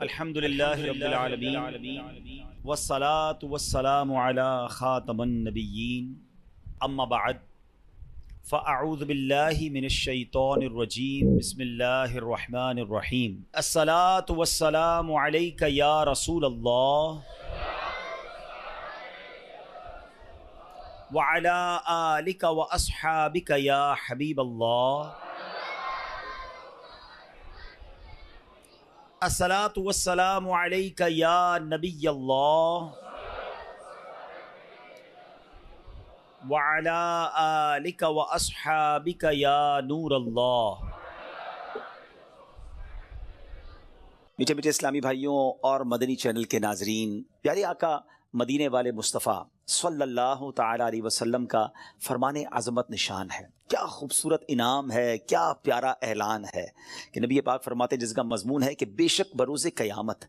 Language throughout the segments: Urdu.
الحمدللہ رب العالمین والصلاة والسلام علی خاتم النبیین اما بعد فاعوذ باللہ من الشیطان الرجیم بسم اللہ الرحمن الرحیم الصلاة والسلام علیک یا رسول اللہ وعلی آلک واصحابک یا حبیب اللہ الصلاة والسلام علیک یا نبی اللہ وعلی آلک واصحابک یا نور اللہ۔ میٹھے میٹھے اسلامی بھائیوں اور مدنی چینل کے ناظرین، پیارے آقا مدینے والے مصطفیٰ صلی اللہ تعالی علیہ وسلم کا فرمان عظمت نشان ہے۔ کیا خوبصورت انعام ہے، کیا پیارا اعلان ہے کہ نبی پاک فرماتے ہیں، جس کا مضمون ہے کہ بے شک بروز قیامت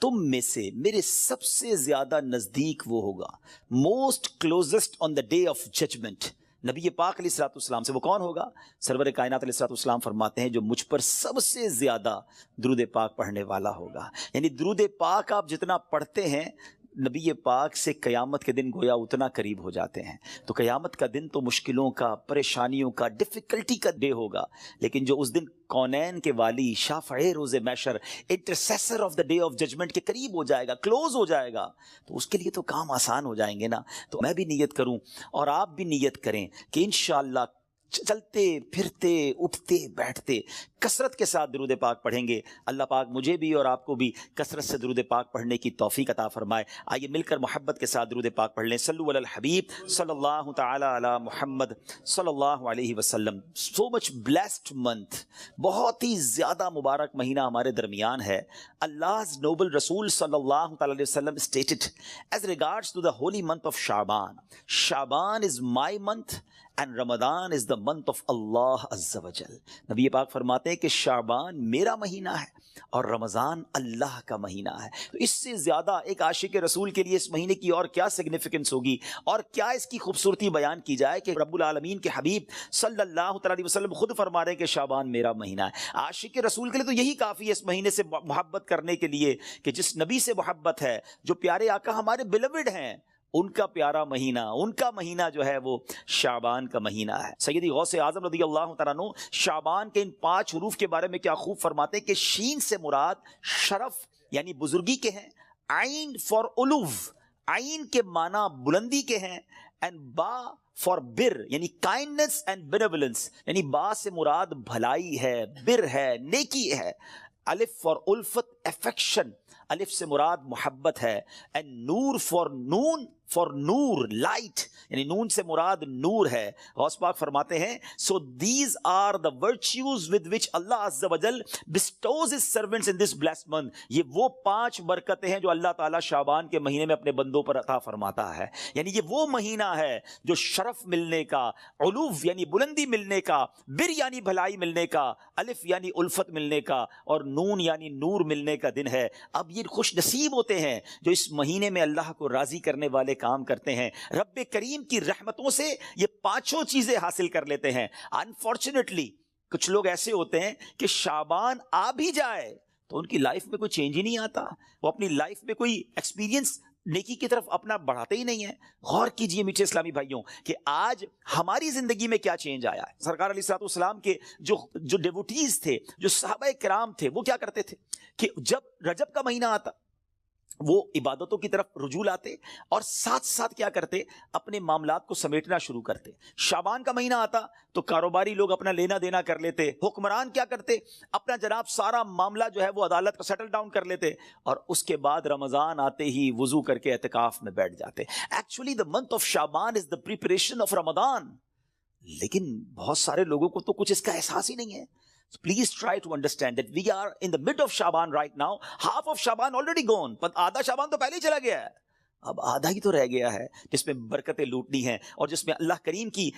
تم میں سے میرے سب سے زیادہ نزدیک وہ ہوگا، most closest on the day of judgment. نبی پاک علیہ الصلوۃ والسلام سے وہ کون ہوگا؟ سرور کائنات علیہ الصلوۃ والسلام فرماتے ہیں جو مجھ پر سب سے زیادہ درود پاک پڑھنے والا ہوگا۔ یعنی درود پاک آپ جتنا پڑھتے ہیں، نبی پاک سے قیامت کے دن گویا اتنا قریب ہو جاتے ہیں۔ تو قیامت کا دن تو مشکلوں کا، پریشانیوں کا، ڈیفیکلٹی کا ڈے ہوگا، لیکن جو اس دن کونین کے والی، شافع روز محشر، intercessor of the day of judgment کے قریب ہو جائے گا، کلوز ہو جائے گا، تو اس کے لیے تو کام آسان ہو جائیں گے نا۔ تو میں بھی نیت کروں اور آپ بھی نیت کریں کہ انشاءاللہ چلتے پھرتے اٹھتے بیٹھتے کثرت کے ساتھ درود پاک پڑھیں گے۔ اللہ پاک مجھے بھی اور آپ کو بھی کثرت سے درود پاک پڑھنے کی توفیق عطا فرمائے۔ آئیے مل کر محبت کے ساتھ درود پاک پڑھ لیں۔ صلو علی الحبیب صلی اللہ تعالی علی محمد صلی اللہ علیہ وسلم۔ سو مچ بلیسڈ منتھ، بہت ہی زیادہ مبارک مہینہ ہمارے درمیان ہے۔ Allah's noble رسول صلی اللہ تعالی علیہ وسلم stated as regards to the holy month of Shaban, Shaban is my month and Ramadan is the month of Allah عز وجل۔ نبی پاک فرماتے ہیں کہ شعبان میرا مہینہ ہے اور رمضان اللہ کا مہینہ ہے۔ تو اس سے زیادہ ایک عاشق رسول کے لیے اس مہینے کی اور کیا سگنیفیکنس ہوگی، اور کیا اس کی خوبصورتی بیان کی جائے کہ رب العالمین کے حبیب صلی اللہ تعالی علیہ وسلم خود فرما رہے ہیں کہ شعبان میرا مہینہ ہے۔ عاشق رسول کے لیے تو یہی کافی ہے اس مہینے سے محبت کرنے کے لیے کہ جس نبی سے محبت ہے، جو پیارے آقا ہمارے بیلوڈ ہیں، ان کا پیارا مہینہ، ان کا مہینہ جو ہے وہ شعبان کا مہینہ ہے۔ سیدی غوث اعظم رضی اللہ تعالیٰ عنہ شعبان کے ان 5 حروف کے بارے میں کیا خوب فرماتے ہیں کہ شین سے مراد شرف یعنی بزرگی کے ہیں، عین فار علو، عین کے معنی بلندی کے ہیں، اینڈ با فار بر یعنی کائنڈنس اینڈ بینیولنس، یعنی با سے مراد بھلائی ہے، بر ہے، نیکی ہے، الف فار الفت افیکشن، الف سے مراد محبت ہے، اینڈ نور فار نون فار نور لائٹ، یعنی نون سے مراد نور ہے۔ غوث پاک فرماتے ہیں so these are the virtues with which Allah عز وجل bestows his servants in this blessed month. یہ وہ 5 برکتیں ہیں جو اللہ تعالیٰ شعبان کے مہینے میں اپنے بندوں پر عطا فرماتا ہے۔ یعنی یہ وہ مہینہ ہے جو شرف ملنے کا، علو یعنی بلندی ملنے کا، بر یعنی بھلائی ملنے کا، الف یعنی الفت ملنے کا، اور نون یعنی نور ملنے کا دن ہے۔ اب یہ خوش نصیب ہوتے ہیں جو اس مہینے میں اللہ کو راضی کرنے والے کام کرتے ہیں، رب کریم کی رحمتوں سے یہ 5 چیزیں حاصل کر لیتے ہیں۔ انفارچونیٹلی کچھ لوگ ایسے ہوتے ہیں کہ شعبان آ بھی جائے تو ان کی لائف میں کوئی چینج ہی نہیں آتا، وہ اپنی لائف میں کوئی ایکسپیرینس نیکی کی طرف اپنا بڑھاتے ہی نہیں ہیں۔ غور کیجئے میٹھے اسلامی بھائیوں کہ آج ہماری زندگی میں کیا چینج آیا ہے۔ سرکار علیہ الصلوۃ والسلام کے جو ڈیوٹیز تھے، جو صحابہ کرام تھے، وہ کیا کرتے تھے کہ جب رجب کا مہینہ آتا وہ عبادتوں کی طرف رجوع لاتے اور ساتھ ساتھ کیا کرتے، اپنے معاملات کو سمیٹنا شروع کرتے۔ شعبان کا مہینہ آتا تو کاروباری لوگ اپنا لینا دینا کر لیتے، حکمران کیا کرتے، اپنا جناب سارا معاملہ جو ہے وہ عدالت کا سیٹل ڈاؤن کر لیتے، اور اس کے بعد رمضان آتے ہی وضو کر کے اعتکاف میں بیٹھ جاتے۔ Actually the month of Shaban is the preparation of Ramadan, لیکن بہت سارے لوگوں کو تو کچھ اس کا احساس ہی نہیں ہے۔ So please try to understand that we are in the mid of Shaban right now. Half of Shaban already gone. But آدھا شعبان تو پہلے ہی چلا گیا ہے۔ اب آدھا ہی تو رہ گیا ہے جس میں برکتیں لوٹنی ہیں اور جس میں اللہ کریم کی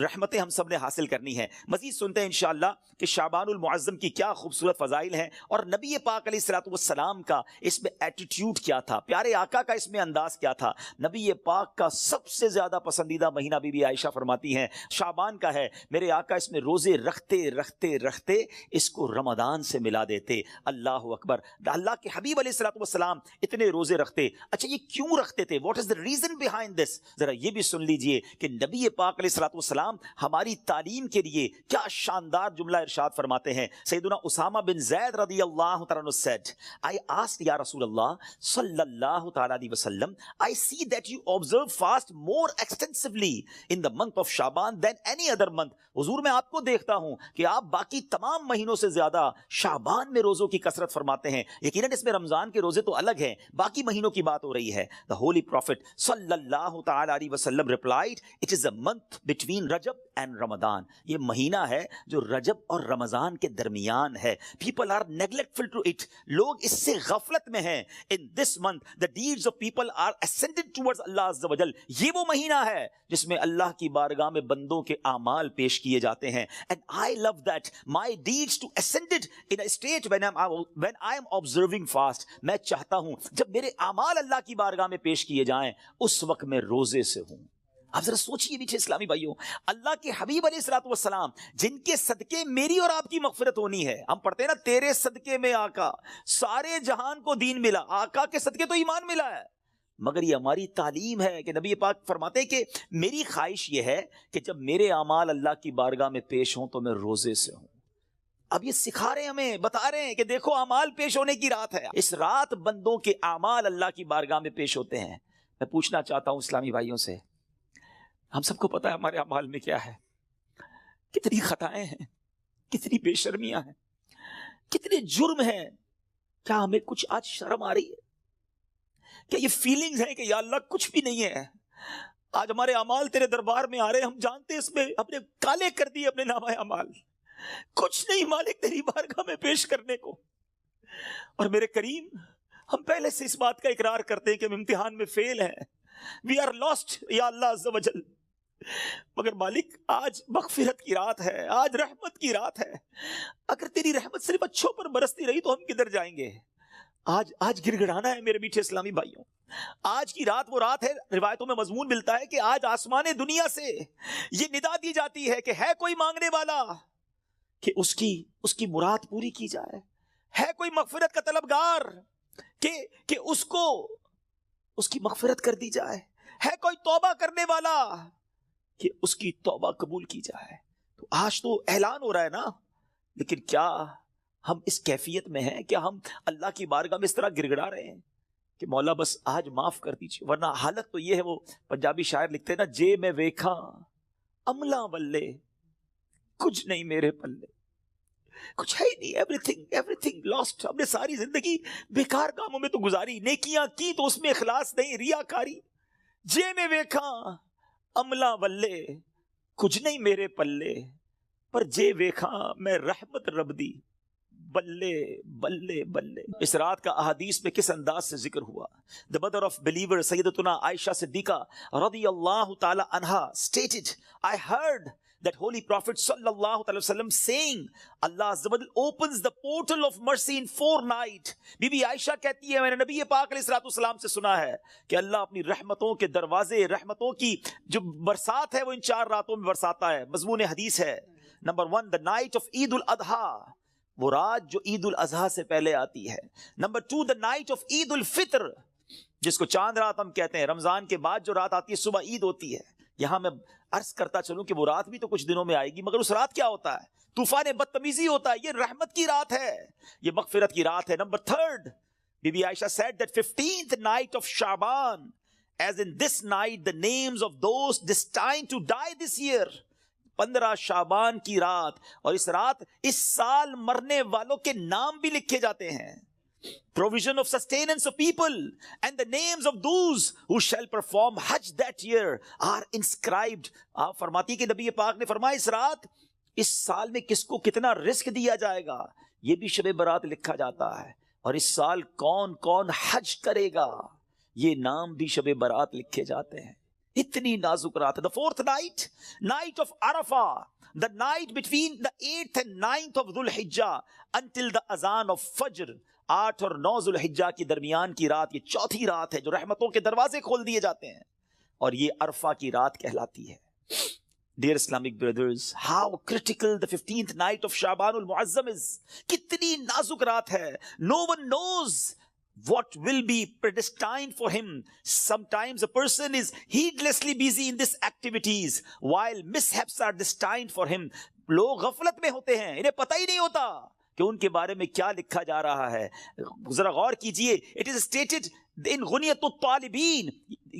رحمتیں ہم سب نے حاصل کرنی ہیں. مزید سنتے ہیں انشاءاللہ کہ شعبان المعظم کی کیا خوبصورت فضائل ہیں اور نبی پاک علیہ الصلوۃ والسلام کا اس میں ایٹیٹیوڈ کیا تھا, پیارے آقا کا اس میں انداز کیا تھا. نبی پاک کا سب سے زیادہ پسندیدہ مہینہ بی بی عائشہ فرماتی ہیں شعبان کا ہے. میرے آقا اس میں روزے رکھتے رکھتے رکھتے اس کو رمضان سے ملا دیتے. اللہ اکبر. اللہ کے حبیب علیہ الصلوۃ والسلام اتنے روزے رکھتے. اچھا یہ کیوں رکھتے تھے؟ What is the reason behind this? ذرا یہ بھی سن لیجئے کہ نبی پاک علیہ الصلوۃ والسلام ہماری تعلیم کے لیے کیا شاندار جملہ ارشاد فرماتے ہیں. سیدنا اسامہ بن زید رضی اللہ تعالیٰ عنہ said, I asked یا رسول اللہ صلی اللہ تعالیٰ علیہ وسلم, I see that you observe fast more extensively in the month of Shaban than any other month. حضور میں آپ کو دیکھتا ہوں کہ آپ باقی تمام مہینوں سے زیادہ شعبان میں روزوں کی کثرت فرماتے ہیں. یقیناً اس میں رمضان کے روزے تو الگ ہیں, باقی مہینوں کی بات ہو رہی ہے. The Holy Prophet صلی اللہ تعالیٰ علیہ وسلم replied, it is a month between Rajab and Ramadan. یہ مہینہ ہے جو رجب اور رمضان کے درمیان ہے. People are neglectful to it. لوگ اس سے غفلت میں ہیں. In this month the deeds of people are ascended towards Allah Azza wa Jal. یہ وہ مہینہ ہے جس میں اللہ کی بارگاہ میں بندوں کے اعمال پیش کیے جاتے ہیں. And I love that my deeds to ascended in a state when I am observing fast. میں چاہتا ہوں جب میرے اعمال اللہ کی بارگاہ میں پیش کیے جائیں اس وقت میں روزے سے ہوں. آپ ذرا سوچئے میٹھے اسلامی بھائیوں, اللہ کے حبیب علیہ الصلوۃ والسلام جن کے صدقے میری اور آپ کی مغفرت ہونی ہے. ہم پڑھتے ہیں نا تیرے صدقے میں آقا سارے جہان کو دین ملا. آقا کے صدقے تو ایمان ملا ہے, مگر یہ ہماری تعلیم ہے کہ نبی پاک فرماتے ہیں کہ میری خواہش یہ ہے کہ جب میرے اعمال اللہ کی بارگاہ میں پیش ہوں تو میں روزے سے ہوں. اب یہ سکھا رہے ہیں ہمیں, بتا رہے ہیں کہ دیکھو اعمال پیش ہونے کی رات ہے. اس رات بندوں کے اعمال اللہ کی بارگاہ میں پیش ہوتے ہیں. میں پوچھنا چاہتا ہوں اسلامی بھائیوں سے, ہم سب کو پتا ہے ہمارے اعمال میں کیا ہے, کتنی خطائیں ہیں, کتنی بے شرمیاں ہیں, کتنے جرم ہیں. کیا ہمیں کچھ آج شرم آ رہی ہے؟ کیا یہ فیلنگز ہیں کہ یا اللہ کچھ بھی نہیں ہے؟ آج ہمارے اعمال تیرے دربار میں آ رہے ہیں, ہم جانتے اس میں اپنے کالے کر دیے اپنے نامہ اعمال, کچھ نہیں مالک تیری بارگاہ میں پیش کرنے کو. اور میرے کریم ہم پہلے سے اس بات کا اقرار کرتے ہیں کہ ہم امتحان میں فیل ہیں, وی آر لاسٹ یا اللہ عز و جل. مگر مالک آج مغفرت کی رات ہے, آج رحمت کی رات ہے. اگر تیری رحمت صرف اچھوں پر برستی رہی تو ہم کدھر جائیں گے؟ آج گڑ گڑانا ہے میرے میٹھے اسلامی بھائیوں. آج کی رات وہ رات ہے, روایتوں میں مضمون ملتا ہے کہ آج آسمان دنیا سے یہ ندا دی جاتی ہے کہ ہے کوئی مانگنے والا کہ اس کی مراد پوری کی جائے, ہے کوئی مغفرت کا طلبگار کہ اس کو اس کی مغفرت کر دی جائے, ہے کوئی توبہ کرنے والا کہ اس کی توبہ قبول کی جائے. تو آج تو اعلان ہو رہا ہے نا, لیکن کیا ہم اس کیفیت میں ہیں؟ کیا ہم اللہ کی بارگاہ میں اس طرح گڑ گڑا رہے ہیں کہ مولا بس آج معاف کر دیجیے؟ ورنہ حالت تو یہ ہے, وہ پنجابی شاعر لکھتے ہیں نا, جے میں ویکھاں عملاں بلے کچھ نہیں میرے پلے, کچھ ہے ہی نہیں, ایوری تھنگ لاسٹ. ہم نے ساری زندگی بیکار کاموں میں تو گزاری, نیکیاں کی تو اس میں اخلاص نہیں, ریاکاری. جے میں ویکھاں عملاں بلے کچھ نہیں میرے پلے, پر جے ویکھاں میں رحمت رب دی بلے بلے بلے. اس رات کا احادیث میں کس انداز سے ذکر ہوا. The mother of believer سیدتنا عائشہ صدیقہ رضی اللہ تعالی عنہا stated, I heard that holy prophet sallallahu alaihi wasallam saying, Allah Azza wa Jalla opens the portal of mercy in 4 nights. بی بی عائشہ کہتی ہے میں نے نبی پاک علیہ الصلوۃ والسلام سے سنا ہے کہ اللہ اپنی رحمتوں کے دروازے, رحمتوں کی جو برسات ہے وہ ان 4 راتوں میں برساتا ہے. مضمون حدیث ہے نمبر 1 the night of عید الاضحیٰ, وہ رات جو عید الاضحیٰ سے پہلے آتی ہے. نمبر 2 the night of عید الفطر, جس کو چاند رات ہم کہتے ہیں. رمضان کے بعد جو رات آتی ہے صبح عید ہوتی ہے. یہاں میں عرض کرتا چلوں کہ وہ رات بھی تو کچھ دنوں میں آئے گی, مگر اس رات کیا ہوتا ہے؟ طوفان بدتمیزی ہوتا ہے. یہ رحمت کی رات ہے, یہ مغفرت کی رات ہے. Number 3 be be Ayesha said that 15th night of Shaban, as in this night the names of those destined to die this year. 15 شعبان کی رات, اور اس رات اس سال مرنے والوں کے نام بھی لکھے جاتے ہیں. Provision of sustenance of people and the names of those who shall perform Hajj that year are inscribed. آپ فرماتی کہ نبی پاک نے فرمایا اس رات اس سال میں کس کو کتنا رزق دیا جائے گا یہ بھی شب برات لکھا جاتا ہے, اور اس سال کون کون حج کرے گا یہ نام بھی شب برات لکھے جاتے ہیں. اتنی نازک رات ہے. The fourth night, night of Arafah, the night between the 8th and 9th of Dhul Hijjah until the azan of Fajr. 8 اور 9 ذو الحجہ کی درمیان کی رات, یہ چوتھی رات ہے جو رحمتوں کے دروازے کھول دیے جاتے ہیں, اور یہ عرفہ کی رات کہلاتی ہے. Dear Islamic brothers, how critical the 15th night of Shaban al-Muazzam is. کتنی نازک رات ہے. No one knows what will be predestined for him. Sometimes a person is heedlessly busy in these activities while mishaps are destined for him. لوگ غفلت میں ہوتے ہیں, انہیں پتہ ہی نہیں ہوتا کہ ان کے بارے میں کیا لکھا جا رہا ہے. ذرا غور کیجئے. It is stated in غنیۃ الطالبین,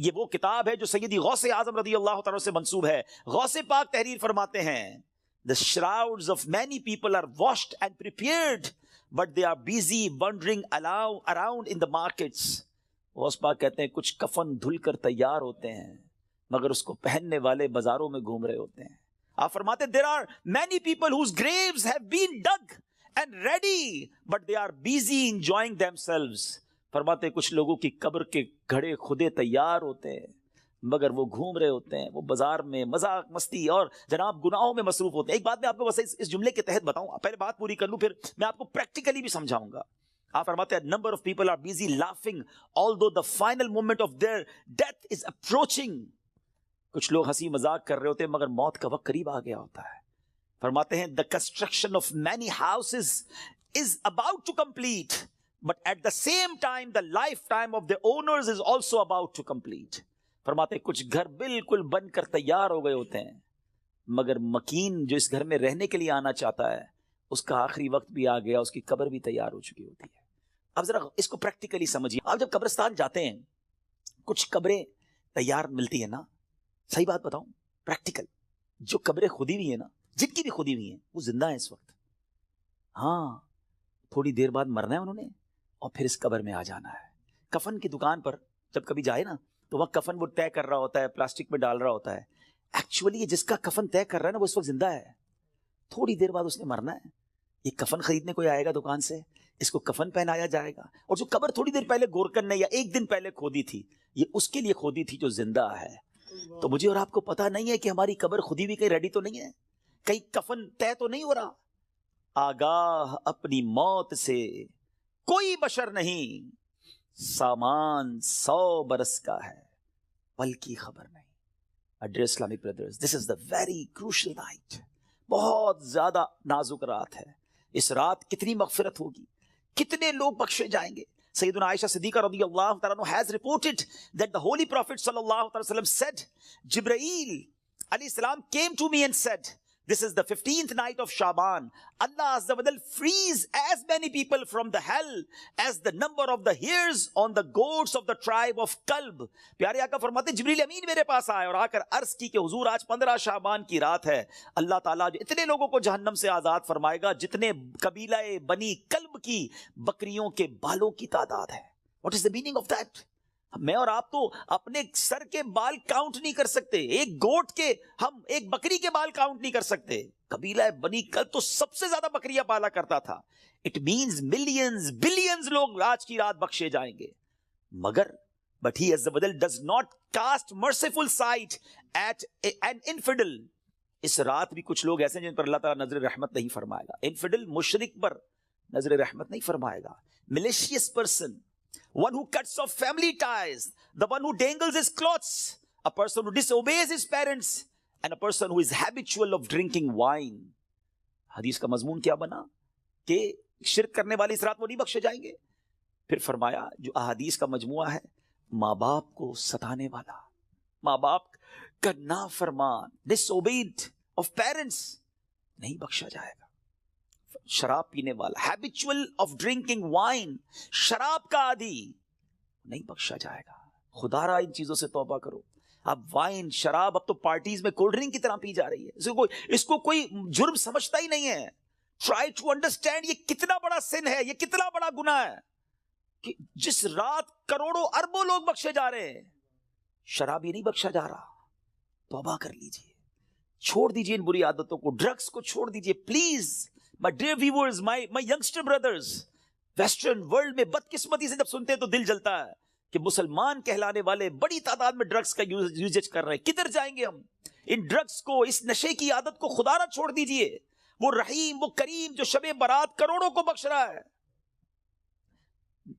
یہ وہ کتاب ہے جو سیدی غوث اعظم رضی اللہ تعالیٰ سے منسوب ہے. غوث پاک تحریر فرماتے ہیں, The shrouds of many people are washed and prepared, but they are busy wandering around in the markets. Ghaus Pak کہتے ہیں کچھ کفن دھل کر تیار ہوتے ہیں مگر اس کو پہننے والے بازاروں میں گھوم رہے ہوتے ہیں. آپ فرماتے ہیں, There are many people whose graves have been dug and ready, but they are busy enjoying themselves. فرماتے ہیں کچھ لوگوں کی قبر کے گھڑے خودے تیار ہوتے ہیں مگر وہ گھوم رہے ہوتے ہیں, وہ بازار میں مذاق مستی اور جناب گناہوں میں مصروف ہوتے ہیں. ایک بات میں آپ کو بس اس جملے کے تحت بتاؤں, پہلے بات پوری کر لوں پھر میں آپ کو پریکٹیکلی بھی سمجھاؤں گا. آپ فرماتے ہیں number of people are busy laughing although the final moment of their death is approaching. کچھ لوگ ہنسی مذاق کر رہے ہوتے ہیں مگر موت کا وقت قریب آ گیا ہوتا ہے. فرماتے ہیں the construction of many houses is about to complete, but at the same time the lifetime of the owners is also about to complete. فرماتے ہیں کچھ گھر بالکل بن کر تیار ہو گئے ہوتے ہیں مگر مکین جو اس گھر میں رہنے کے لیے آنا چاہتا ہے اس کا آخری وقت بھی آ گیا, اس کی قبر بھی تیار ہو چکی ہوتی ہے. اب ذرا اس کو پریکٹیکلی سمجھیے. آپ جب قبرستان جاتے ہیں کچھ قبریں تیار ملتی ہیں نا, صحیح بات بتاؤں پریکٹیکل, جو قبریں خودی ہوئی ہیں نا, جن کی بھی خودی ہوئی ہیں وہ زندہ ہیں اس وقت. ہاں, تھوڑی دیر بعد مرنا ہے انہوں نے اور پھر اس قبر میں آ جانا ہے. کفن کی دکان پر جب کبھی جائے نا تو وہاں کفن وہ طے کر رہا ہوتا ہے, پلاسٹک میں ڈال رہا ہوتا ہے. ایکچولی یہ جس کا کفن طے کر رہا ہے نا وہ اس وقت زندہ ہے, تھوڑی دیر بعد اس نے مرنا ہے. یہ کفن خریدنے کوئی آئے گا دکان سے, اس کو کفن پہنایا جائے گا, اور جو قبر تھوڑی دیر پہلے گورکن نے یا ایک دن پہلے کھودی تھی یہ اس کے لیے کھودی تھی جو زندہ ہے. تو مجھے اور آپ کو پتا نہیں ہے کہ ہماری قبر خودی بھی کہیں ریڈی تو نہیں ہے, کہیں کفن طے تو نہیں ہو رہا. آگاہ اپنی موت سے کوئی بشر نہیں, سامان 100 برس کا ہے بلکہ خبر نہیں. Dear Islamic brothers, this is the very crucial night. بہت زیادہ نازک رات ہے. اس رات کتنی مغفرت ہوگی, کتنے لوگ بخشے جائیں گے. سیدنا عائشہ صدیقہ رضی اللہ تعالیٰ عنہ has reported that the Holy Prophet صلی اللہ علیہ وسلم said, Jibreel علیہ السلام came to me and said, this is the 15th night of Shaban. Allah Azza wa Jal frees as many people from the hell as the number of the hairs on the goats of the tribe of Kalb. پیارے آقا فرماتے ہیں جبریل امین میرے پاس آئے اور آ کر عرض کی کہ حضور آج 15 شعبان کی رات ہے. اللہ تعالیٰ جو اتنے لوگوں کو جہنم سے آزاد فرمائے گا جتنے قبیلہ بنی کلب کی بکریوں کے بالوں کی تعداد ہے. What is the meaning of that? میں اور آپ تو اپنے سر کے بال کاؤنٹ نہیں کر سکتے, ایک گوٹ کے, ہم ایک بکری کے بال کاؤنٹ نہیں کر سکتے. قبیلہ بنی کلب تو سب سے زیادہ بکریاں پالا کرتا تھا. اٹ مینز ملینز بلینز لوگ آج کی رات بخشے جائیں گے. مگر but he Azza wa Jal does not cast merciful sight at an infidel. اس رات بھی کچھ لوگ ایسے ہیں جن پر اللہ تعالیٰ نظر رحمت نہیں فرمائے گا. انفیڈل مشرک پر نظر رحمت نہیں فرمائے گا. malicious person, one who cuts off family ties, the one who dangles his clothes, a person who disobeys his parents, and a person who is habitual of drinking wine. حدیث کا مضمون کیا بنا کہ شرک کرنے والے اس رات وہ نہیں بخشے جائیں گے. پھر فرمایا جو احادیث کا مجموعہ ہے, ماں باپ کو ستانے والا, ماں باپ کا نافرمان, disobeyed of parents, نہیں بخشا جائے گا. شراب پینے والا, habitual of drinking wine, شراب کا عادی, نہیں بخشا جائے گا. خدا را ان چیزوں سے توبہ کرو. اب وائن, شراب اب تو پارٹیز میں کولڈ ڈرنک کی طرح پی جا رہی ہے. اس کو کوئی جرم سمجھتا ہی نہیں ہے. ٹرائی ٹو انڈرسٹینڈ یہ کتنا بڑا سن ہے, یہ کتنا بڑا گناہ ہے کہ جس رات کروڑوں اربوں لوگ بخشے جا رہے ہیں, شراب یہ نہیں بخشا جا رہا. توبہ کر لیجئے, چھوڑ دیجئے ان بری عادتوں کو, ڈرگز کو چھوڑ دیجئے please. My dear viewers, my youngster brothers, western world میں بدقسمتی سے جب سنتے ہیں تو دل جلتا ہے کہ مسلمان کہلانے والے بڑی تعداد میں ڈرگز کا یوزج کر رہے ہیں. کدھر جائیں گے ہم؟ ان ڈرگز کو، اس نشے کی عادت کو خدا نہ چھوڑ دیجئے. وہ رحیم، وہ کریم جو شب برات کروڑوں کو بخش رہا ہے،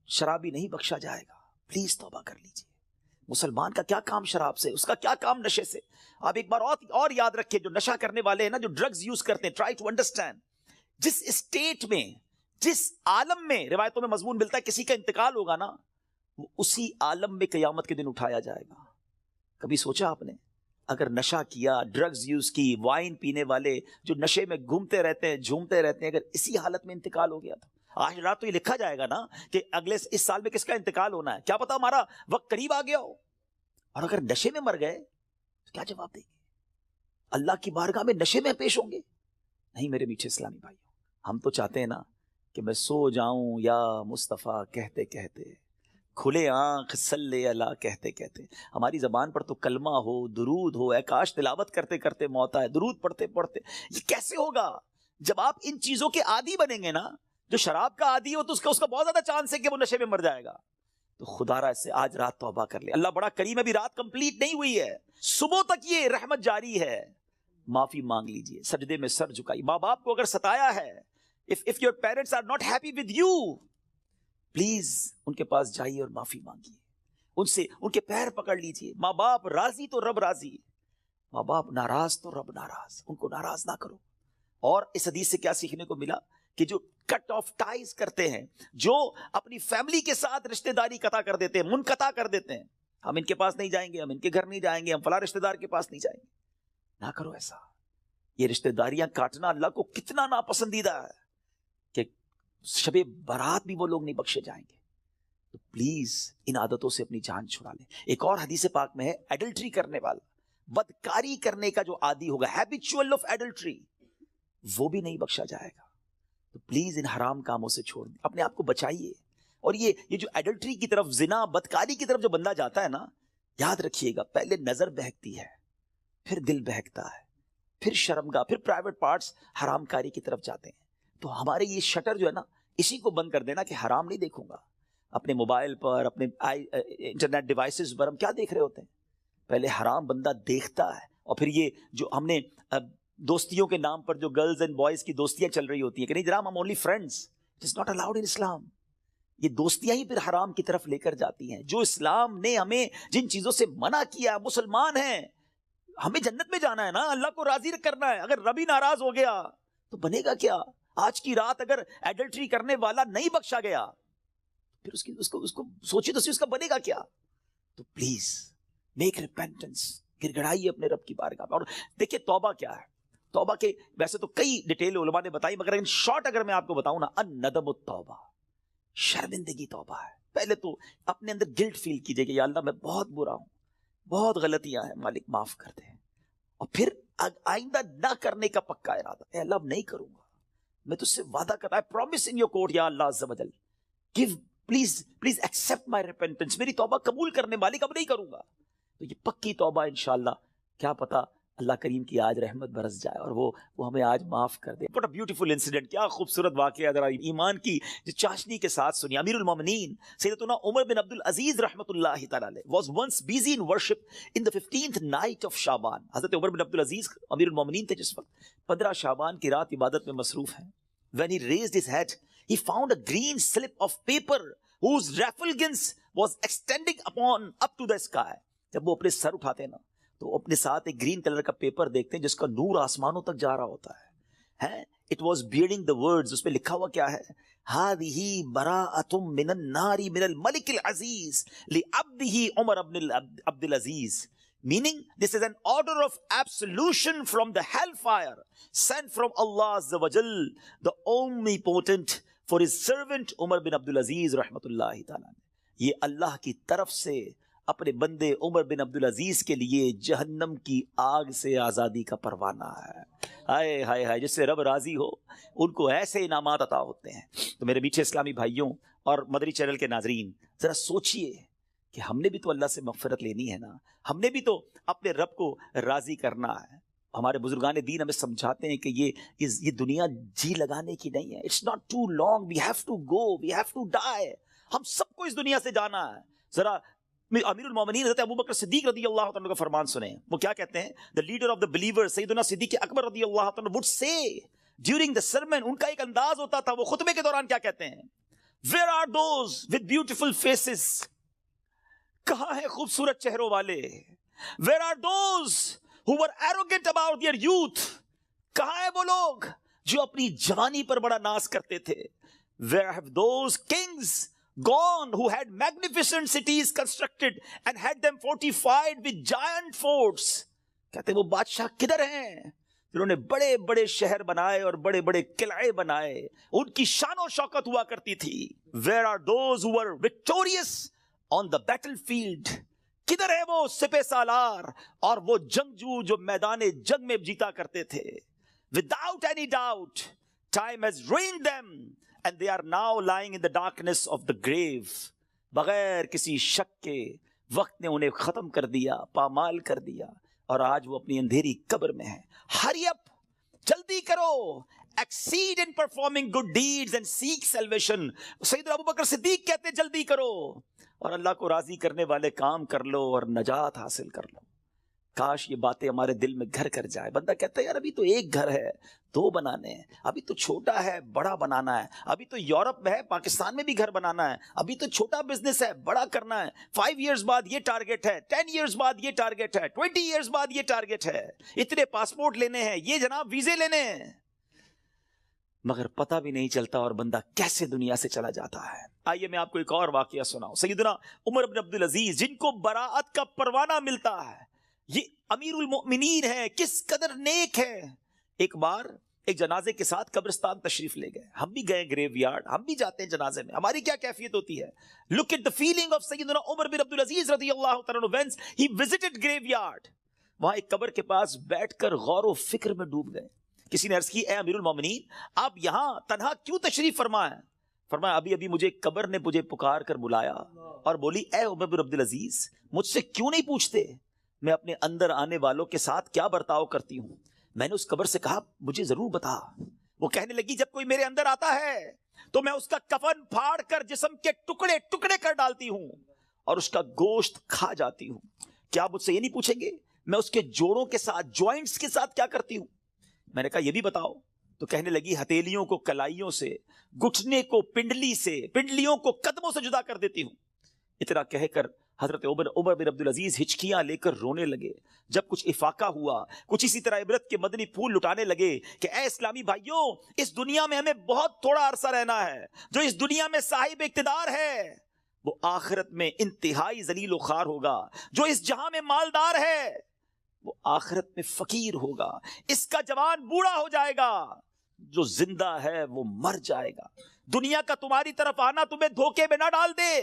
شرابی نہیں بخشا جائے گا. پلیز توبہ کر لیجئے. مسلمان کا کیا کام شراب سے، اس کا کیا کام نشے سے. آپ ایک بار اور یاد رکھیں، جو نشہ کرنے والے ہیں نا، جو ڈرگز یوز کرتے ہیں، ٹرائی ٹو انڈرسٹینڈ جس اسٹیٹ میں، جس عالم میں روایتوں میں مضمون ملتا ہے کسی کا انتقال ہوگا نا، وہ اسی عالم میں قیامت کے دن اٹھایا جائے گا. کبھی سوچا آپ نے اگر نشہ کیا، ڈرگز یوز کی، وائن پینے والے جو نشے میں گھومتے رہتے ہیں، جھومتے رہتے ہیں، اگر اسی حالت میں انتقال ہو گیا تو آج رات تو یہ لکھا جائے گا نا کہ اگلے اس سال میں کس کا انتقال ہونا ہے. کیا پتا ہمارا وقت قریب آ گیا ہو. اور اگر نشے میں مر گئے تو کیا جواب دیں گے؟ اللہ کی بارگاہ میں نشے میں پیش ہوں گے؟ نہیں میرے میٹھے اسلامی بھائیوں، ہم تو چاہتے ہیں نا کہ میں سو جاؤں یا مصطفیٰ کہتے کہتے، کھلے آنکھ صلی اللہ کہتے کہتے. ہماری زبان پر تو کلمہ ہو، درود ہو، اے کاش تلاوت کرتے کرتے موت آئے، درود پڑھتے پڑھتے. یہ کیسے ہوگا جب آپ ان چیزوں کے عادی بنیں گے نا؟ جو شراب کا عادی ہو تو اس کا بہت زیادہ چانس ہے کہ وہ نشے میں مر جائے گا. تو خدا را سے آج رات توبہ کر لے. اللہ بڑا کریم ہے، ابھی رات کمپلیٹ نہیں ہوئی ہے، صبح تک یہ رحمت جاری ہے. معافی مانگ لیجئے، سجدے میں سر جھکائی. ماں باپ کو اگر ستایا ہے، if your parents are not happy with you, please ان کے پاس جائیے اور معافی مانگیے، ان سے ان کے پیر پکڑ لیجئے. ماں باپ راضی تو رب راضی، ماں باپ ناراض تو رب ناراض. ان کو ناراض نہ کرو. اور اس حدیث سے کیا سیکھنے کو ملا کہ جو کٹ آف ٹائز کرتے ہیں، جو اپنی فیملی کے ساتھ رشتہ داری قطع کر دیتے ہیں، منقطع کر دیتے ہیں، ہم ان کے پاس نہیں جائیں گے، ہم ان کے گھر نہیں جائیں گے، ہم فلاں رشتہ دار کے پاس نہیں جائیں گے. نہ کرو ایسا. یہ رشتہ داریاں کاٹنا اللہ کو کتنا ناپسندیدہ ہے کہ شب برات بھی وہ لوگ نہیں بخشے جائیں گے. تو پلیز ان عادتوں سے اپنی جان چھڑا لیں. ایک اور حدیث پاک میں ہے، ایڈلٹری کرنے والا، بدکاری کرنے کا جو عادی ہوگا، ہیبیچول آف ایڈلٹری، وہ بھی نہیں بخشا جائے گا. تو پلیز ان حرام کاموں سے چھوڑ دیں، اپنے آپ کو بچائیے. اور یہ جو ایڈلٹری کی طرف، زنا، بدکاری کی طرف جو بندہ جاتا ہے نا، یاد رکھیے گا پہلے نظر بہکتی ہے، پھر دل بہکتا ہے، پھر شرمگاہ، پھر پرائیویٹ پارٹس حرام کاری کی طرف جاتے ہیں. تو ہمارے یہ شٹر جو ہے نا، اسی کو بند کر دینا کہ حرام نہیں دیکھوں گا. اپنے موبائل پر، اپنے انٹرنیٹ ڈیوائسز پر ہم کیا دیکھ رہے ہوتے ہیں؟ پہلے حرام بندہ دیکھتا ہے، اور پھر یہ جو ہم نے دوستیوں کے نام پر جو گرلز اینڈ بوائز کی دوستیاں چل رہی ہوتی ہیں کہ نہیں جناب ہم only friends, it is not allowed in Islam. یہ دوستیاں ہی پھر حرام کی طرف لے کر جاتی ہیں. جو اسلام نے ہمیں جن چیزوں سے منع کیا، مسلمان ہیں، ہمیں جنت میں جانا ہے نا، اللہ کو راضی کرنا ہے. اگر رب ہی ناراض ہو گیا تو بنے گا کیا؟ آج کی رات اگر ایڈلٹری کرنے والا نہیں بخشا گیا پھر اس کو سوچی تو اس کا بنے گا کیا؟ تو پلیز میک ریپینٹنس، گڑگڑائیے اپنے رب کی بارگاہ میں. اور دیکھیے توبہ کیا ہے. توبہ کے ویسے تو کئی ڈیٹیل علماء نے بتائی، مگر ان شارٹ اگر میں آپ کو بتاؤں نا، الندم التوبہ، شرمندگی توبہ ہے. پہلے تو اپنے اندر گلٹ فیل کیجئے کہ یا اللہ میں بہت برا ہوں، بہت غلطیاں ہیں، مالک معاف کر دیں. اور پھر آئندہ نہ کرنے کا پکا ارادہ، اے اللہ اب نہیں کروں گا، میں تجھ سے وعدہ کرتا، I promise in your court یا اللہ عز و جل، give please accept my repentance، میری توبہ قبول کرنے مالک اب نہیں کروں گا. تو یہ پکی توبہ انشاءاللہ، کیا پتا اللہ کریم کی آج رحمت برس جائے اور وہ ہمیں آج معاف کر دے. What a beautiful incident، کیا خوبصورت واقعہ، ذرا ایمان کی جو چاشنی کے ساتھ سنی. امیر المومنین سیدنا عمر بن عبد العزیز رحمۃ اللہ تعالی علیہ was once busy in worship in the 15th night of شعبان. حضرت عمر بن عبد العزیز امیر المومنین تھے جس وقت 15 شعبان کی رات عبادت میں مصروف ہیں. When he raised his head he found a green slip of paper whose refulgence was extending up to the sky. جب وہ اپنے سر اٹھاتے نا تو اپنے ساتھ ایک گرین کلر کا پیپر دیکھتے ہیں جس کا نور آسمانوں تک جا رہا ہوتا ہے. It was bearing the words، اس پہ لکھا ہوا کیا ہے؟ هذه براءة من النار من الملك العزيز لعبده عمر بن عبد العزيز، meaning this is an order of absolution from the hellfire sent from Allah Azza wa Jal, the omnipotent, for his servant عمر بن عبد العزیز رحمۃ اللہ تعالی. یہ اللہ کی طرف سے اپنے بندے عمر بن عبد العزیز کے لیے جہنم کی آگ سے آزادی کا پروانہ ہے. ہائے ہائے ہائے، جس سے رب راضی ہو ان کو ایسے انعامات عطا ہوتے ہیں. تو میرے میٹھے اسلامی بھائیوں اور مدری چینل کے ناظرین، ذرا سوچئے کہ ہم نے بھی تو اللہ سے مغفرت لینی ہے نا، ہم نے بھی تو اپنے رب کو راضی کرنا ہے. ہمارے بزرگان دین ہمیں سمجھاتے ہیں کہ یہ دنیا جی لگانے کی نہیں ہے. It's not too long, we have to go, we have to die. ہم سب کو اس دنیا سے جانا ہے. ذرا امیر المومنین حضرت ابو بکر صدیق رضی اللہ عنہ کا فرمان سنیں. وہ کیا کہتے ہیں؟ the leader of the believers سیدنا صدیق اکبر رضی اللہ عنہ would say during the sermon, ان کا ایک انداز ہوتا تھا، وہ خطبے کے دوران کیا کہتے ہیں؟ where are those with beautiful faces, کہاں ہیں خوبصورت چہروں والے؟ where are those who were arrogant about their youth, کہاں ہیں وہ لوگ جو اپنی جوانی پر بڑا ناز کرتے تھے؟ where have those kings gone who had magnificent cities constructed and had them fortified with giant forts, کہتے ہیں وہ بادشاہ کدھر ہیں جنہوں نے بڑے بڑے شہر بنائے اور بڑے بڑے قلعے بنائے، ان کی شان و شوکت ہوا کرتی تھی. where are those who were victorious on the battlefield, کدھر ہے وہ سپہ سالار اور وہ جنگجو جو میدان جنگ میں جیتا کرتے تھے؟ without any doubt time has ruined them and they are now lying in the darkness of the grave. بغیر کسی شک کے وقت نے انہیں ختم کر دیا، پامال کر دیا، اور آج وہ اپنی اندھیری قبر میں ہیں. hurry up، جلدی کرو، exceed in performing good deeds and seek salvation. سیدنا ابو بکر صدیق کہتے ہیں جلدی کرو اور اللہ کو راضی کرنے والے کام کر لو اور نجات حاصل کر لو. کاش یہ باتیں ہمارے دل میں گھر کر جائے. بندہ کہتا ہے یار ابھی تو ایک گھر ہے، دو بنانے ہیں، ابھی تو چھوٹا ہے بڑا بنانا ہے، ابھی تو یورپ میں ہے پاکستان میں بھی گھر بنانا ہے، ابھی تو چھوٹا بزنس ہے بڑا کرنا ہے، 5 ایئرز بعد یہ ٹارگٹ ہے، 10 ایئرز بعد یہ ٹارگٹ ہے، 20 ایئرز بعد یہ ٹارگٹ ہے، اتنے پاسپورٹ لینے ہیں، یہ جناب ویزے لینے ہیں. مگر پتہ بھی نہیں چلتا اور بندہ کیسے دنیا سے چلا جاتا ہے. آئیے میں آپ کو ایک اور واقعہ سناؤں. سیدنا عمر بن عبدالعزیز جن کو براعت کا پروانہ ملتا ہے، یہ امیر المؤمنین ہے، کس قدر نیک ہے. ایک بار ایک جنازے کے ساتھ قبرستان تشریف لے گئے. ہم بھی گئے گریو یارڈ، ہم بھی جاتے ہیں جنازے میں، ہماری کیا کیفیت ہوتی ہے. Look at the feeling of سیدنا عمر بن عبدالعزیز رضی اللہ تعالیٰ عنہ when he visited graveyard. وہاں ایک قبر کے پاس بیٹھ کر غور و فکر میں ڈوب گئے. کسی نے عرض کی اے امیر المومنین آپ یہاں تنہا کیوں تشریف فرمائیں؟ فرمایا ابھی مجھے قبر نے مجھے پکار کر بلایا اور بولی اے عمر بن عبدالعزیز مجھ سے کیوں نہیں پوچھتے میں اپنے اندر آنے والوں کے ساتھ کیا برتاؤ کرتی ہوں. میں نے اس قبر سے کہا مجھے ضرور بتا. وہ کہنے لگی جب کوئی میرے اندر آتا ہے تو میں اس کا کفن پھاڑ کر جسم کے ٹکڑے ٹکڑے کر ڈالتی ہوں اور اس کا گوشت کھا جاتی ہوں. کیا مجھ سے یہ نہیں پوچھیں گے میں اس کے جوڑوں کے ساتھ جوائنٹس کے ساتھ کیا کرتی ہوں؟ میں نے کہا یہ بھی بتاؤ. تو کہنے لگی ہتھیلیوں کو کلائیوں سے، گھٹنے کو پنڈلی سے، پنڈلیوں کو قدموں سے جدا کر دیتی ہوں. اتنا کہہ کر حضرت عمر بن عبدالعزیز ہچکیاں لے کر رونے لگے. جب کچھ افاقہ ہوا، کچھ اسی طرح عبرت کے مدنی پھول لٹانے لگے کہ اے اسلامی بھائیوں اس دنیا میں ہمیں بہت تھوڑا عرصہ رہنا ہے. جو اس دنیا میں صاحب اقتدار ہے وہ آخرت میں انتہائی ذلیل و خوار ہوگا. جو اس جہاں میں مالدار ہے وہ آخرت میں فقیر ہوگا. اس کا جوان بوڑھا ہو جائے گا، جو زندہ ہے وہ مر جائے گا. دنیا کا تمہاری طرف آنا تمہیں دھوکے میں نہ ڈال دے،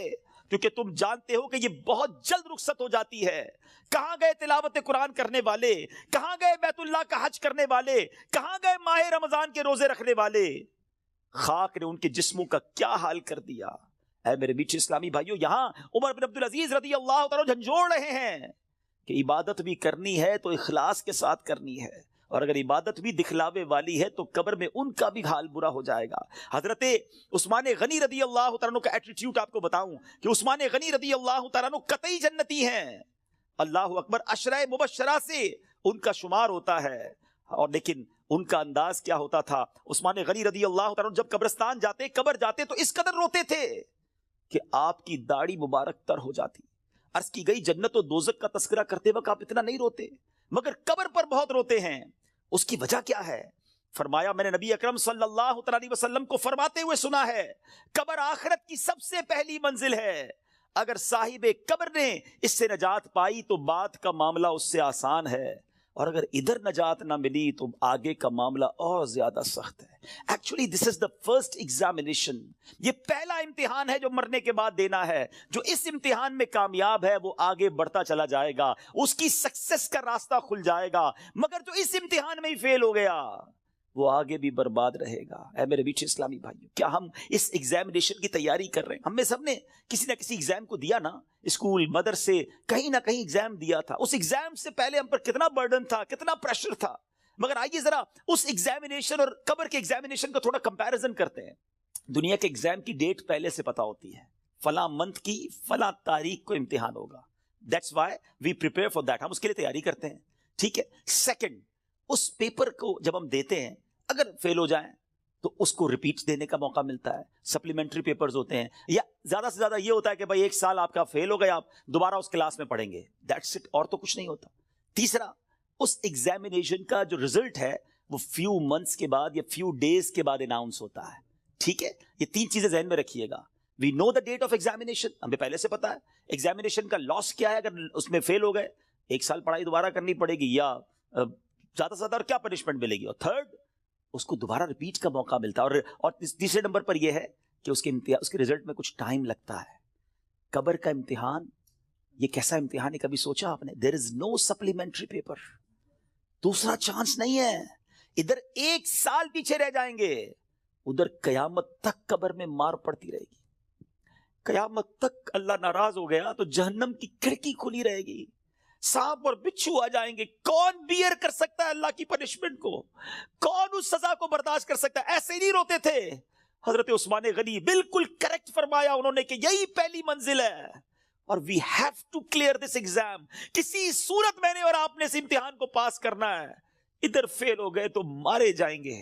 کیونکہ تم جانتے ہو کہ یہ بہت جلد رخصت ہو جاتی ہے. کہاں گئے تلاوت قرآن کرنے والے؟ کہاں گئے بیت اللہ کا حج کرنے والے؟ کہاں گئے ماہ رمضان کے روزے رکھنے والے؟ خاک نے ان کے جسموں کا کیا حال کر دیا. اے میرے میٹھے اسلامی بھائیوں، یہاں عمر بن عبدالعزیز رضی اللہ تعالیٰ جھنجھوڑ رہے ہیں کہ عبادت بھی کرنی ہے تو اخلاص کے ساتھ کرنی ہے، اور اگر عبادت بھی دکھلاوے والی ہے تو قبر میں ان کا بھی حال برا ہو جائے گا. حضرت عثمان غنی رضی اللہ تعالیٰ عنہ کا ایٹیٹیوڈ آپ کو بتاؤں کہ عثمان غنی رضی اللہ تعالیٰ عنہ قطعی جنتی ہیں. اللہ اکبر، عشرہ مبشرہ سے ان کا شمار ہوتا ہے. اور لیکن ان کا انداز کیا ہوتا تھا؟ عثمان غنی رضی اللہ تعالیٰ عنہ جب قبرستان جاتے، قبر جاتے تو اس قدر روتے تھے کہ آپ کی داڑھی مبارک تر ہو جاتی. عرض کی گئی جنت و دوزخ کا تذکرہ کرتے وقت آپ اتنا نہیں روتے، مگر قبر پر بہت روتے ہیں. اس کی وجہ کیا ہے؟ فرمایا میں نے نبی اکرم صلی اللہ علیہ وسلم کو فرماتے ہوئے سنا ہے قبر آخرت کی سب سے پہلی منزل ہے. اگر صاحب قبر نے اس سے نجات پائی تو بعد کا معاملہ اس سے آسان ہے، اور اگر ادھر نجات نہ ملی تو آگے کا معاملہ اور زیادہ سخت ہے. Actually this is the first examination. یہ پہلا امتحان ہے جو مرنے کے بعد دینا ہے. جو اس امتحان میں کامیاب ہے وہ آگے بڑھتا چلا جائے گا، اس کی سکسس کا راستہ کھل جائے گا. مگر جو اس امتحان میں ہی فیل ہو گیا وہ آگے بھی برباد رہے گا. اے میرے میٹھے اسلامی بھائیوں، کیا ہم اس ایگزامینیشن کی تیاری کر رہے ہیں؟ ہم میں سب نے کسی نہ کسی ایگزام کو دیا نا، اسکول مدرسے کہیں نہ کہیں ایگزام دیا تھا. اس ایگزام سے پہلے ہم پر کتنا برڈن تھا، کتنا پریشر تھا. مگر آئیے ذرا اس ایگزامینیشن اور قبر کے ایگزامینیشن کا تھوڑا کمپیریزن کرتے ہیں. دنیا کے ایگزام کی ڈیٹ پہلے سے پتا ہوتی ہے، فلاں منتھ کی فلاں تاریخ کو امتحان ہوگا. That's why we prepare for that. ہم اس کے لیے تیاری کرتے ہیں. ٹھیک ہے. سیکنڈ, اس پیپر کو جب ہم دیتے ہیں اگر فیل ہو جائیں تو اس کو ریپیٹ دینے کا موقع ملتا ہے. سپلیمنٹری پیپرز ہوتے ہیں, یا زیادہ سے زیادہ یہ ہوتا ہے کہ بھائی ایک سال آپ کا فیل ہو گیا, آپ دوبارہ اس کلاس میں پڑھیں گے. دیٹس اٹ, اور تو کچھ نہیں ہوتا. تیسرا, اس ایگزامینیشن کا جو رزلٹ ہے وہ فیو منتھس کے بعد یا فیو ڈیز کے بعد اناؤنس ہوتا ہے. ٹھیک ہے. یہ 3 چیزیں ذہن میں رکھیے گا. وی نو دا ڈیٹ آف ایگزامینیشن, ہمیں پہلے سے پتا ہے ایگزامینیشن کا لاس کیا ہے اگر اس میں فیل ہو گئے. 1 سال پڑھائی دوبارہ کرنی پڑے گی, یا زیادہ سے زیادہ اور کیا پنشمنٹ ملے گی. اور تھرڈ, اس کو دوبارہ ریپیٹ کا موقع ملتا ہے. اور تیسرے نمبر پر یہ ہے کہ اس کے رزلٹ میں کچھ ٹائم لگتا ہے. قبر کا امتحان یہ کیسا امتحان ہے, کبھی سوچا آپ نے؟ دیر از نو سپلیمنٹری پیپر, دوسرا چانس نہیں ہے. ادھر 1 سال پیچھے رہ جائیں گے, ادھر قیامت تک قبر میں مار پڑتی رہے گی. قیامت تک اللہ ناراض ہو گیا تو جہنم کی کھڑکی کھلی رہے گی, سانپ اور بچھو آ جائیں گے. کون بیئر کر سکتا ہے اللہ کی پنشمنٹ کو؟ کون اس سزا کو برداشت کر سکتا ہے؟ ایسے نہیں روتے تھے. حضرت عثمان غنی بالکل کریکٹ فرمایا انہوں نے کہ یہی پہلی منزل ہے, اور we have to clear this exam. کسی صورت میں نے اور آپ نے اس امتحان کو پاس کرنا ہے. ادھر فیل ہو گئے تو مارے جائیں گے,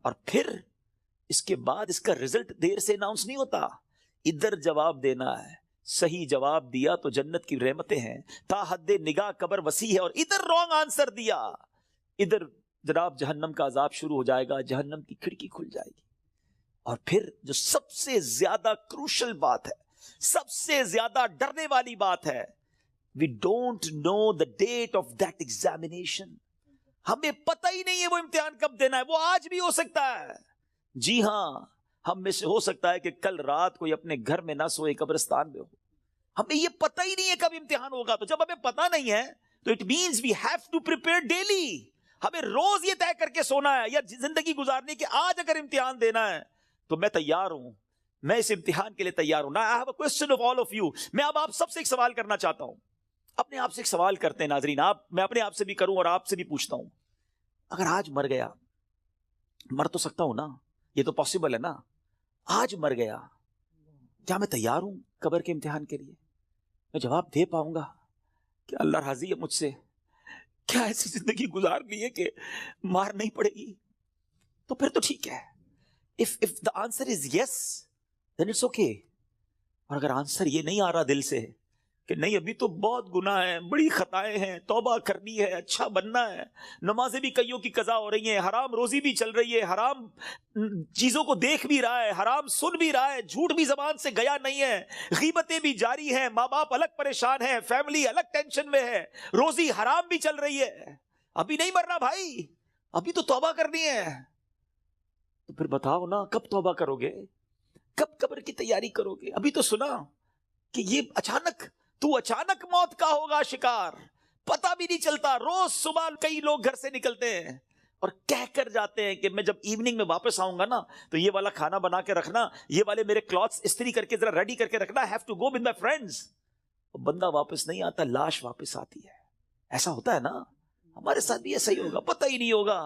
اور پھر اس کے بعد اس کا رزلٹ دیر سے اناؤنس نہیں ہوتا. ادھر جواب دینا ہے, صحیح جواب دیا تو جنت کی رحمتیں ہیں, تا حد نگاہ قبر وسیع ہے. اور ادھر رانگ آنسر دیا, ادھر جناب جہنم کا عذاب شروع ہو جائے گا, جہنم کی کھڑکی کھل جائے گی. اور پھر جو سب سے زیادہ کروشل بات ہے, سب سے زیادہ ڈرنے والی بات ہے, we don't know the date of that examination. ہمیں پتہ ہی نہیں ہے وہ امتحان کب دینا ہے. وہ آج بھی ہو سکتا ہے. جی ہاں, ہم میں سے ہو سکتا ہے کہ کل رات کوئی اپنے گھر میں نہ سوئے, قبرستان میں ہو. ہمیں یہ پتہ ہی نہیں ہے کب امتحان ہوگا. تو جب ہمیں پتہ نہیں ہے تو it means we have to prepare daily. ہمیں روز یہ طے کر کے سونا ہے یا زندگی گزارنے کہ آج اگر امتحان دینا ہے تو میں تیار ہوں, میں اس امتحان کے لیے تیار ہوں. I have a question of all of you. میں اب آپ سب سے ایک سوال کرنا چاہتا ہوں. اپنے آپ سے ایک سوال کرتے ہیں ناظرین. میں اپنے آپ سے بھی کروں اور آپ سے بھی پوچھتا ہوں, اگر آج مر گیا, مر تو سکتا ہوں نا, یہ تو پاسبل ہے نا. آج مر گیا, کیا میں تیار ہوں قبر کے امتحان کے لیے؟ میں جواب دے پاؤں گا کہ اللہ راضی ہے مجھ سے؟ کیا ایسی زندگی گزارنی ہے کہ مار نہیں پڑے گی؟ تو پھر تو ٹھیک ہے. if the answer is yes then it's okay. اور اگر آنسر یہ نہیں آ رہا دل سے کہ نہیں ابھی تو بہت گناہ ہیں, بڑی خطائیں ہیں, توبہ کرنی ہے, اچھا بننا ہے, نمازیں بھی کئیوں کی قضا ہو رہی ہیں, حرام روزی بھی چل رہی ہے, حرام چیزوں کو دیکھ بھی رہا ہے, حرام سن بھی رہا ہے, جھوٹ بھی زبان سے گیا نہیں ہے, غیبتیں بھی جاری ہیں, ماں باپ الگ پریشان ہیں, فیملی الگ ٹینشن میں ہے, روزی حرام بھی چل رہی ہے, ابھی نہیں مرنا بھائی, ابھی تو توبہ کرنی ہے. تو پھر بتاؤ نا, کب توبہ کرو گے؟ کب قبر کی تیاری کرو گے؟ ابھی تو سنا کہ یہ اچانک موت کا ہوگا شکار, پتہ بھی نہیں چلتا. روز صبح کئی لوگ گھر سے نکلتے ہیں اور کہہ کر جاتے ہیں کہ میں جب ایوننگ میں واپس آؤں گا نا تو یہ والا کھانا بنا کے رکھنا, یہ والے میرے کلوتھس استری کر کے ذرا ریڈی کر کے رکھنا, I have to go with my friends. بندہ واپس نہیں آتا, لاش واپس آتی ہے. ایسا ہوتا ہے نا, ہمارے ساتھ بھی ایسا ہی ہوگا, پتہ ہی نہیں ہوگا.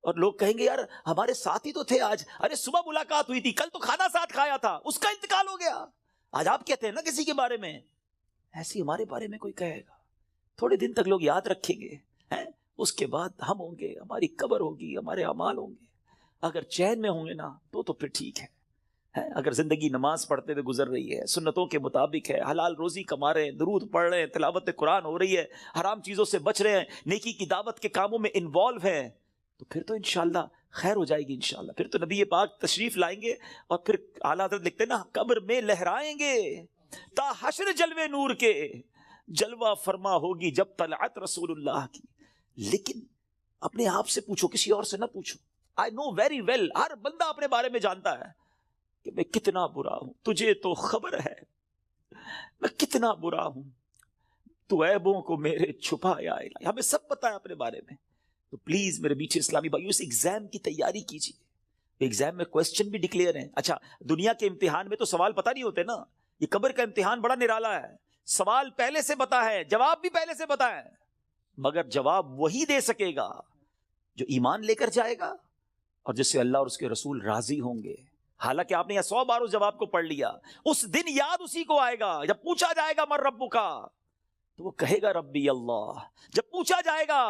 اور لوگ کہیں گے یار ہمارے ساتھ ہی تو تھے آج, ارے صبح ملاقات ہوئی تھی, کل تو کھانا ساتھ کھایا تھا, اس کا انتقال ہو گیا. آج آپ کہتے ہیں نا کسی کے بارے میں, ایسی ہمارے بارے میں کوئی کہے گا, تھوڑے دن تک لوگ یاد رکھیں گے, اس کے بعد ہم ہوں گے, ہماری قبر ہوگی, ہمارے اعمال ہوں گے. اگر چین میں ہوں گے نا تو پھر ٹھیک ہے. اگر زندگی نماز پڑھتے ہوئے گزر رہی ہے, سنتوں کے مطابق ہے, حلال روزی کما رہے ہیں, درود پڑھ رہے ہیں, تلاوت قرآن ہو رہی ہے, حرام چیزوں سے بچ رہے ہیں, نیکی کی دعوت کے کاموں میں انوالو ہیں, تو پھر تو انشاءاللہ خیر ہو جائے گی انشاءاللہ. پھر تو نبی پاک تشریف لائیں گے اور پھر اعلیٰ حضرت لکھتے ہیں نا, قبر میں لہرائیں گے تا حشر جلوے نور کے, جلوہ فرما ہوگی جب طلعت رسول اللہ کی. لیکن اپنے آپ سے پوچھو, کسی اور سے نہ پوچھو. I know very well, ہر بندہ اپنے بارے میں جانتا ہے کہ میں کتنا برا ہوں, تجھے تو خبر ہے میں کتنا برا ہوں, تو عیبوں کو میرے چھپایا. ہمیں سب پتا ہے اپنے بارے میں. تو پلیز میرے میٹھے اسلامی بھائیو, اس ایگزام کی تیاری کیجیے. ایگزام میں کوسچن بھی ڈکلیئر ہیں. اچھا, دنیا کے امتحان میں تو سوال پتہ نہیں ہوتے نا, یہ قبر کا امتحان بڑا نرالا ہے. سوال پہلے سے پتا ہے, جواب بھی پہلے سے پتا ہے, مگر جواب وہی دے سکے گا جو ایمان لے کر جائے گا اور جس سے اللہ اور اس کے رسول راضی ہوں گے. حالانکہ آپ نے یہ 100 بار اس جواب کو پڑھ لیا. اس دن یاد اسی کو آئے گا جب پوچھا جائے گا من ربک کا، تو وہ کہے گا ربی اللہ. جب پوچھا جائے گا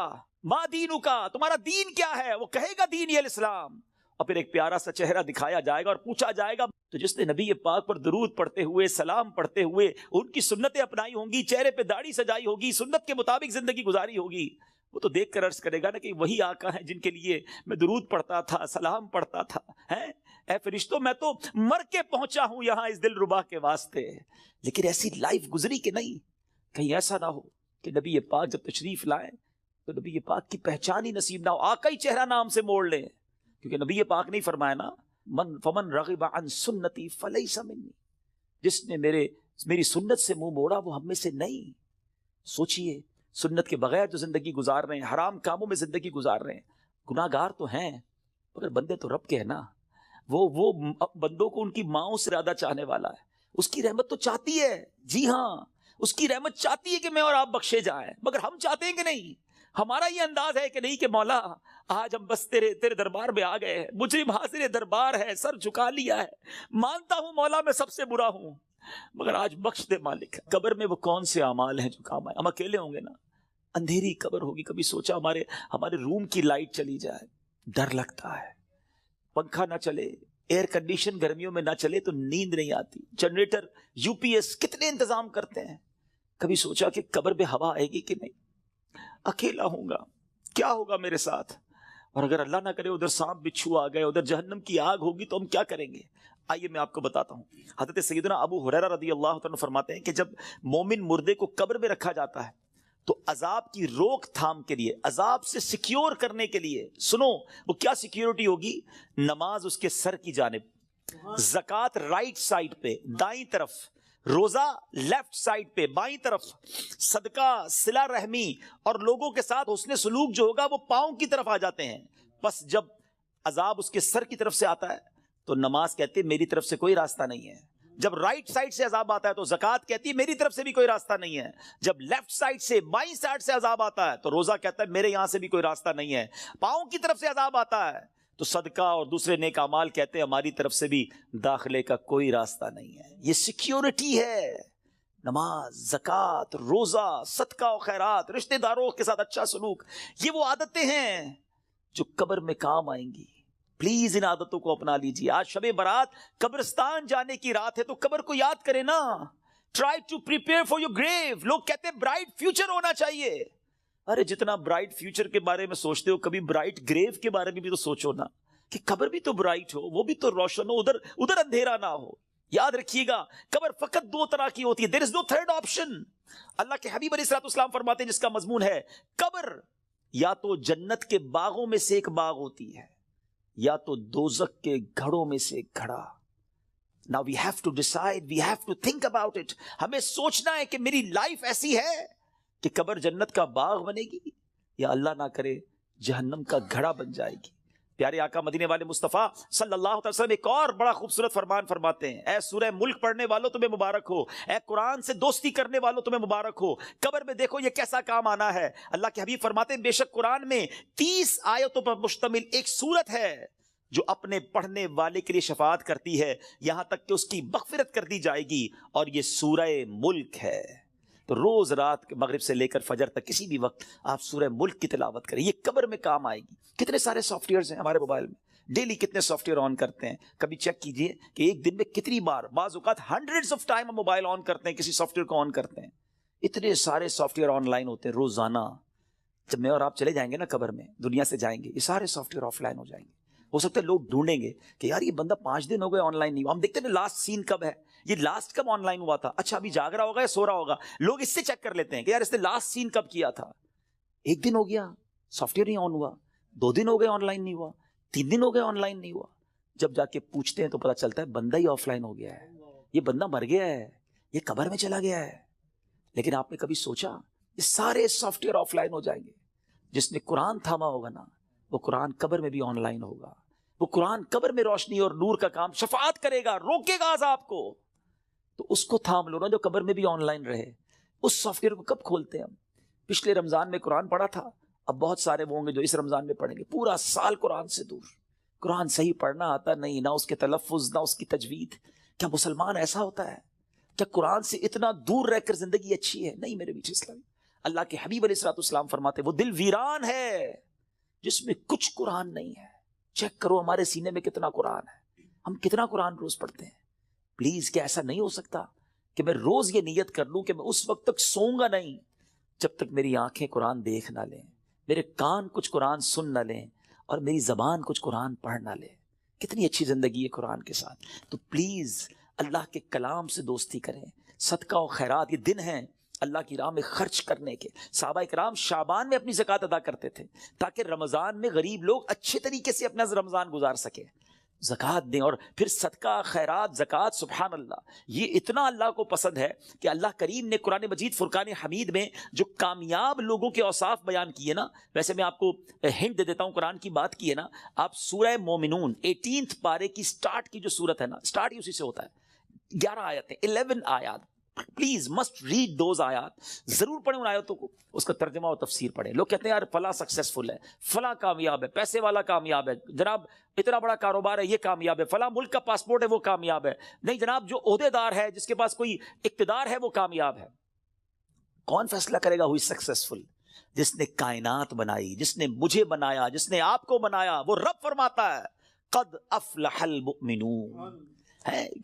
ما دینک کا، تمہارا دین کیا ہے، وہ کہے گا دینی الاسلام. اور پھر ایک پیارا سا چہرہ دکھایا جائے گا اور پوچھا جائے گا تو جس نے نبی پاک پر درود پڑھتے ہوئے، سلام پڑھتے ہوئے ان کی سنتیں اپنائی ہوں گی، چہرے پہ داڑھی سجائی ہوگی، سنت کے مطابق زندگی گزاری ہوگی، وہ تو دیکھ کر عرض کرے گا نا کہ وہی آقا ہیں جن کے لیے میں درود پڑھتا تھا، سلام پڑھتا تھا. اے فرشتوں، میں تو مر کے پہنچا ہوں یہاں اس دل ربا کے واسطے. لیکن ایسی لائف گزری کہ نہیں، کہیں ایسا نہ ہو کہ نبی پاک جب تشریف لائیں تو نبی پاک کی پہچان ہی نصیب نہ ہو، آقا ہی چہرہ نام سے موڑ لیں. کیونکہ نبی پاک نے فرمایا نا فمن رغب عن سنتی فلیس منی، جس نے میری سنت سے منہ موڑا وہ ہم میں سے نہیں. سوچئے سنت کے بغیر جو زندگی گزار رہے ہیں، حرام کاموں میں زندگی گزار رہے ہیں، گناہ گار تو ہیں مگر بندے تو رب کے ہیں نا. وہ بندوں کو ان کی ماؤں سے زیادہ چاہنے والا ہے. اس کی رحمت تو چاہتی ہے، جی ہاں اس کی رحمت چاہتی ہے کہ میں اور آپ بخشے جائیں، مگر ہم چاہتے ہیں کہ نہیں. ہمارا یہ انداز ہے کہ نہیں کہ مولا آج ہم بس تیرے دربار میں آ گئے ہیں، مجرم حاضر دربار ہے، سر جھکا لیا ہے، مانتا ہوں مولا میں سب سے برا ہوں مگر آج بخش دے مالک. قبر میں وہ کون سے اعمال ہیں جو کام آئے؟ ہم اکیلے ہوں گے نا، اندھیری قبر ہوگی. کبھی سوچا ہمارے روم کی لائٹ چلی جائے، ڈر لگتا ہے. پنکھا نہ چلے، ایئر کنڈیشن گرمیوں میں نہ چلے تو نیند نہیں آتی. جنریٹر، یو پی ایس کتنے انتظام کرتے ہیں. کبھی سوچا کہ قبر میں ہوا آئے گی کہ نہیں، اکیلا ہوں گا، کیا ہوگا میرے ساتھ؟ اور اگر اللہ نہ کرے ادھر سانپ بچھو آ گئے، ادھر جہنم کی آگ ہوگی تو ہم کیا کریں گے؟ آئیے میں آپ کو بتاتا ہوں. حضرت سیدنا ابو ہریرہ رضی اللہ عنہ فرماتے ہیں کہ جب مومن مردے کو قبر میں رکھا جاتا ہے تو عذاب کی روک تھام کے لیے، عذاب سے سیکیور کرنے کے لیے، سنو وہ کیا سیکیورٹی ہوگی؟ نماز اس کے سر کی جانب، زکوٰۃ رائٹ سائڈ پہ دائیں طرف، روزہ لیفٹ سائڈ پہ بائیں طرف، صدقہ، صلہ رحمی اور لوگوں کے ساتھ حسن سلوک جو ہوگا وہ پاؤں کی طرف آ جاتے ہیں. بس جب عذاب اس کے سر کی طرف سے آتا ہے تو نماز کہتی ہے میری طرف سے کوئی راستہ نہیں ہے. جب رائٹ سائڈ سے عذاب آتا ہے تو زکوٰۃ کہتی ہے میری طرف سے بھی کوئی راستہ نہیں ہے. جب لیفٹ سائڈ سے، بائیں سائڈ سے عذاب آتا ہے تو روزہ کہتا ہے میرے یہاں سے بھی کوئی راستہ نہیں ہے. پاؤں کی طرف سے عذاب آتا ہے تو صدقہ اور دوسرے نیک اعمال کہتے ہیں ہماری طرف سے بھی داخلے کا کوئی راستہ نہیں ہے. یہ سیکیورٹی ہے. نماز، زکوٰۃ، روزہ، صدقہ و خیرات، رشتہ داروں کے ساتھ اچھا سلوک، یہ وہ عادتیں ہیں جو قبر میں کام آئیں گی. پلیز ان عادتوں کو اپنا لیجیے. آج شب برات قبرستان جانے کی رات ہے تو قبر کو یاد کریں نا. Try to prepare for your grave. لوگ کہتے ہیں برائٹ فیوچر ہونا چاہیے. ارے جتنا برائٹ فیوچر کے بارے میں سوچتے ہو کبھی برائٹ گریو کے بارے میں بھی تو سوچو نا، کہ قبر بھی تو برائٹ ہو، وہ بھی تو روشن ہو، ادھر اندھیرا نہ ہو. یاد رکھیے گا قبر فقط 2 طرح کی ہوتی ہے. دیر از نو تھرڈ آپشن. اللہ کے حبیب علیہ السلام فرماتے ہیں جس کا مضمون ہے قبر یا تو جنت کے باغوں میں سے ایک باغ ہوتی ہے یا تو دوزخ کے گھڑوں میں سے ایک گھڑا. Now we have to decide, we have to think about it. ہمیں سوچنا ہے کہ میری لائف ایسی ہے کہ قبر جنت کا باغ بنے گی یا اللہ نہ کرے جہنم کا گھڑا بن جائے گی. پیارے آقا مدینے والے مصطفیٰ صلی اللہ علیہ وسلم ایک اور بڑا خوبصورت فرمان فرماتے ہیں، اے سورہ ملک پڑھنے والوں تمہیں مبارک ہو، اے قرآن سے دوستی کرنے والوں تمہیں مبارک ہو. قبر میں دیکھو یہ کیسا کام آنا ہے. اللہ کے حبیب فرماتے ہیں بے شک قرآن میں 30 آیتوں پر مشتمل ایک سورت ہے جو اپنے پڑھنے والے کے لیے شفاعت کرتی ہے یہاں تک کہ اس کی مغفرت کر دی جائے گی، اور یہ سورہ ملک ہے. تو روز رات مغرب سے لے کر فجر تک کسی بھی وقت آپ سورہ ملک کی تلاوت کریں، یہ قبر میں کام آئے گی. کتنے سارے سافٹ ویئرز ہیں ہمارے موبائل میں، ڈیلی کتنے سافٹ ویئر آن کرتے ہیں. کبھی چیک کیجئے کہ ایک دن میں کتنی بار، بعض اوقات ہنڈریڈز آف ٹائم ہم موبائل آن کرتے ہیں، کسی سافٹ ویئر کو آن کرتے ہیں. اتنے سارے سافٹ ویئر آن لائن ہوتے ہیں روزانہ. جب میں اور آپ چلے جائیں گے نا قبر میں، دنیا سے جائیں گے، یہ سارے سافٹ ویئر آف لائن ہو جائیں گے. ہو سکتا ہے لوگ ڈھونڈیں گے کہ یار یہ بندہ 5 دن ہو گئے آن لائن نہیں ہوا. ہم دیکھتے ہیں لاسٹ سین کب ہے، یہ لاسٹ کب آن لائن ہوا تھا، اچھا ابھی جاگ رہا ہوگا یا سو رہا ہوگا. لوگ اس سے چیک کر لیتے ہیں کہ یار اس نے لاسٹ سین کب کیا تھا. 1 دن ہو گیا سافٹ ویئر نہیں آن ہوا، 2 دن ہو گئے آن لائن نہیں ہوا، 3 دن ہو گئے آن لائن نہیں ہوا. جب جا کے پوچھتے ہیں تو پتا چلتا ہے بندہ ہی آف لائن ہو گیا ہے، یہ بندہ مر گیا ہے، یہ قبر میں چلا گیا ہے. لیکن آپ نے کبھی سوچا یہ سارے سافٹ ویئر آف لائن ہو جائیں گے. جس نے قرآن تھاما ہوگا نا وہ قرآن قبر میں بھی آن لائن ہوگا. وہ قرآن قبر میں روشنی اور نور کا کام شفاعت کرے گا، روکے گا عذاب کو. تو اس کو تھام لو نا جو قبر میں بھی آن لائن رہے. اس سافٹ ویئر کو کب کھولتے ہیں ہم؟ پچھلے رمضان میں قرآن پڑھا تھا، اب بہت سارے وہ ہوں گے جو اس رمضان میں پڑھیں گے پورا سال قرآن سے دور. قرآن صحیح پڑھنا آتا نہیں، نہ اس کے تلفظ، نہ اس کی تجوید. کیا مسلمان ایسا ہوتا ہے؟ کیا قرآن سے اتنا دور رہ کر زندگی اچھی ہے؟ نہیں میرے میٹھے اسلامی. اللہ کے حبیب علیہ الصلوۃ والسلام فرماتے وہ دل ویران ہے جس میں کچھ قرآن نہیں ہے. چیک کرو ہمارے سینے میں کتنا قرآن ہے، ہم کتنا قرآن روز پڑھتے ہیں. پلیز کیا ایسا نہیں ہو سکتا کہ میں روز یہ نیت کر لوں کہ میں اس وقت تک سوؤں گا نہیں جب تک میری آنکھیں قرآن دیکھ نہ لیں، میرے کان کچھ قرآن سن نہ لیں، اور میری زبان کچھ قرآن پڑھ نہ لے. کتنی اچھی زندگی ہے قرآن کے ساتھ. تو پلیز اللہ کے کلام سے دوستی کریں. صدقہ و خیرات، یہ دن ہیں اللہ کی راہ میں خرچ کرنے کے. صحابہ کرام شعبان میں اپنی زکوٰۃ ادا کرتے تھے تاکہ رمضان میں غریب لوگ اچھے طریقے سے اپنا رمضان گزار سکیں. زکوٰۃ دیں، اور پھر صدقہ خیرات زکوٰۃ، سبحان اللہ، یہ اتنا اللہ کو پسند ہے کہ اللہ کریم نے قرآن مجید فرقان حمید میں جو کامیاب لوگوں کے اوصاف بیان کیے نا. ویسے میں آپ کو ہنٹ دے دیتا ہوں، قرآن کی بات کی ہے نا، آپ سورہ مومنون 18 پارے کی سٹارٹ کی جو سورت ہے نا، سٹارٹ ہی اسی سے ہوتا ہے. 11 آیتیں، 11 آیات. پلیز مسٹ ریڈ دوز آیات، ضرور پڑھیں ان آیتوں کو، اس کا ترجمہ و تفسیر پڑھیں. لوگ کہتے ہیں یار فلاں سکسیسفل ہے، فلاں کامیاب ہے، پیسے والا کامیاب ہے، جناب اتنا بڑا کاروبار ہے یہ کامیاب ہے، فلاں ملک کا پاسپورٹ ہے وہ کامیاب ہے. نہیں جناب، جو عہدے دار ہے، جس کے پاس کوئی اقتدار ہے، وہ کامیاب ہے. کون فیصلہ کرے گا ہوئی سکسیسفل؟ جس نے کائنات بنائی، جس نے مجھے بنایا، جس نے آپ کو بنایا، وہ رب فرماتا ہے قد افلح المؤمنون.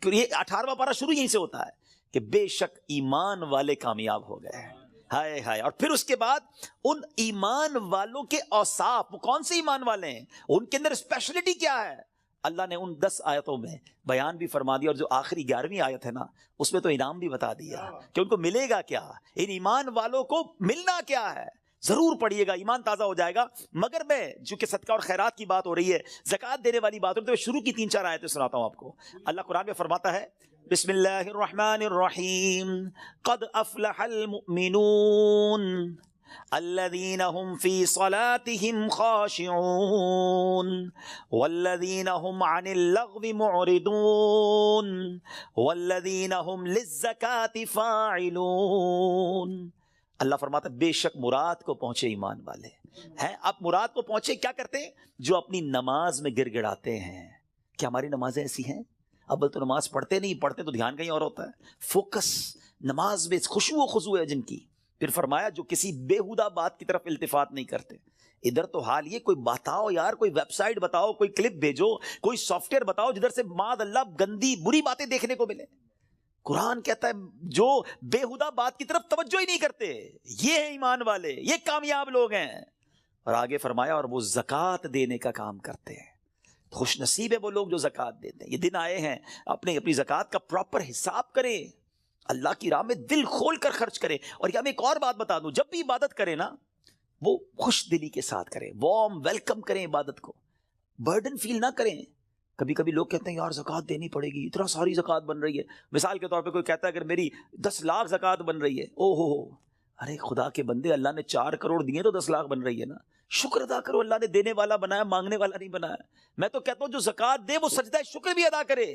یہ 18واں پارہ شروع یہیں سے ہوتا ہے کہ بے شک ایمان والے کامیاب ہو گئے. ہائے ہائے. اور پھر اس کے بعد ان ایمان والوں کے اوصاف، وہ کون سے ایمان والے ہیں، ان کے اندر اسپیشلٹی کیا ہے، اللہ نے ان 10 آیتوں میں بیان بھی فرما دیا. اور جو آخری 11ویں آیت ہے نا، اس میں تو انعام بھی بتا دیا کہ ان کو ملے گا کیا، ان ایمان والوں کو ملنا کیا ہے. ضرور پڑھیے گا، ایمان تازہ ہو جائے گا. مگر میں چونکہ صدقہ اور خیرات کی بات ہو رہی ہے، زکوٰۃ دینے والی بات ہو رہی ہے، تو میں شروع کی 3-4 آیتیں سناتا ہوں آپ کو. اللہ قرآن میں فرماتا ہے بسم اللہ الرحمن الرحیم قد افلح المؤمنون الذین هم فی صلاتهم خاشعون والذین هم عن اللغو معرضون والذین هم للزکاة فاعلون. اللہ فرماتا ہے بے شک مراد کو پہنچے ایمان والے ہیں. اب مراد کو پہنچے کیا کرتے ہیں؟ جو اپنی نماز میں گر گڑاتے ہیں. کیا ہماری نمازیں ایسی ہیں؟ اب تو نماز پڑھتے نہیں، پڑھتے تو دھیان کہیں اور ہوتا ہے. فوکس نماز میں خشوع و خضوع ہے جن کی. پھر فرمایا جو کسی بیہودہ بات کی طرف التفات نہیں کرتے. ادھر تو حال یہ، کوئی بتاؤ یار، کوئی ویب سائٹ بتاؤ، کوئی کلپ بھیجو، کوئی سافٹ ویئر بتاؤ جدھر سے معاذ اللہ گندی بری باتیں دیکھنے کو ملے. قرآن کہتا ہے جو بیہودہ بات کی طرف توجہ ہی نہیں کرتے، یہ ہیں ایمان والے، یہ کامیاب لوگ ہیں. اور آگے فرمایا اور وہ زکوٰۃ دینے کا کام کرتے ہیں. خوش نصیب ہے وہ لوگ جو زکوٰۃ دیتے ہیں. یہ دن آئے ہیں، اپنی زکوٰۃ کا پراپر حساب کریں، اللہ کی راہ میں دل کھول کر خرچ کریں. اور یہ میں ایک اور بات بتا دوں، جب بھی عبادت کریں نا، وہ خوش دلی کے ساتھ کریں، وارم ویلکم کریں عبادت کو، برڈن فیل نہ کریں. کبھی کبھی لوگ کہتے ہیں یار زکوٰۃ دینی پڑے گی، اتنا ساری زکوٰۃ بن رہی ہے. مثال کے طور پہ کوئی کہتا ہے اگر میری 10 لاکھ زکوٰۃ بن رہی ہے، او ہو، ارے خدا کے بندے، اللہ نے 4 کروڑ دیے تو 10 لاکھ بن رہی ہے نا. شکر ادا کرو، اللہ نے دینے والا بنایا، مانگنے والا نہیں بنایا. میں تو کہتا ہوں جو زکوٰۃ دے وہ سجدہ شکر بھی ادا کرے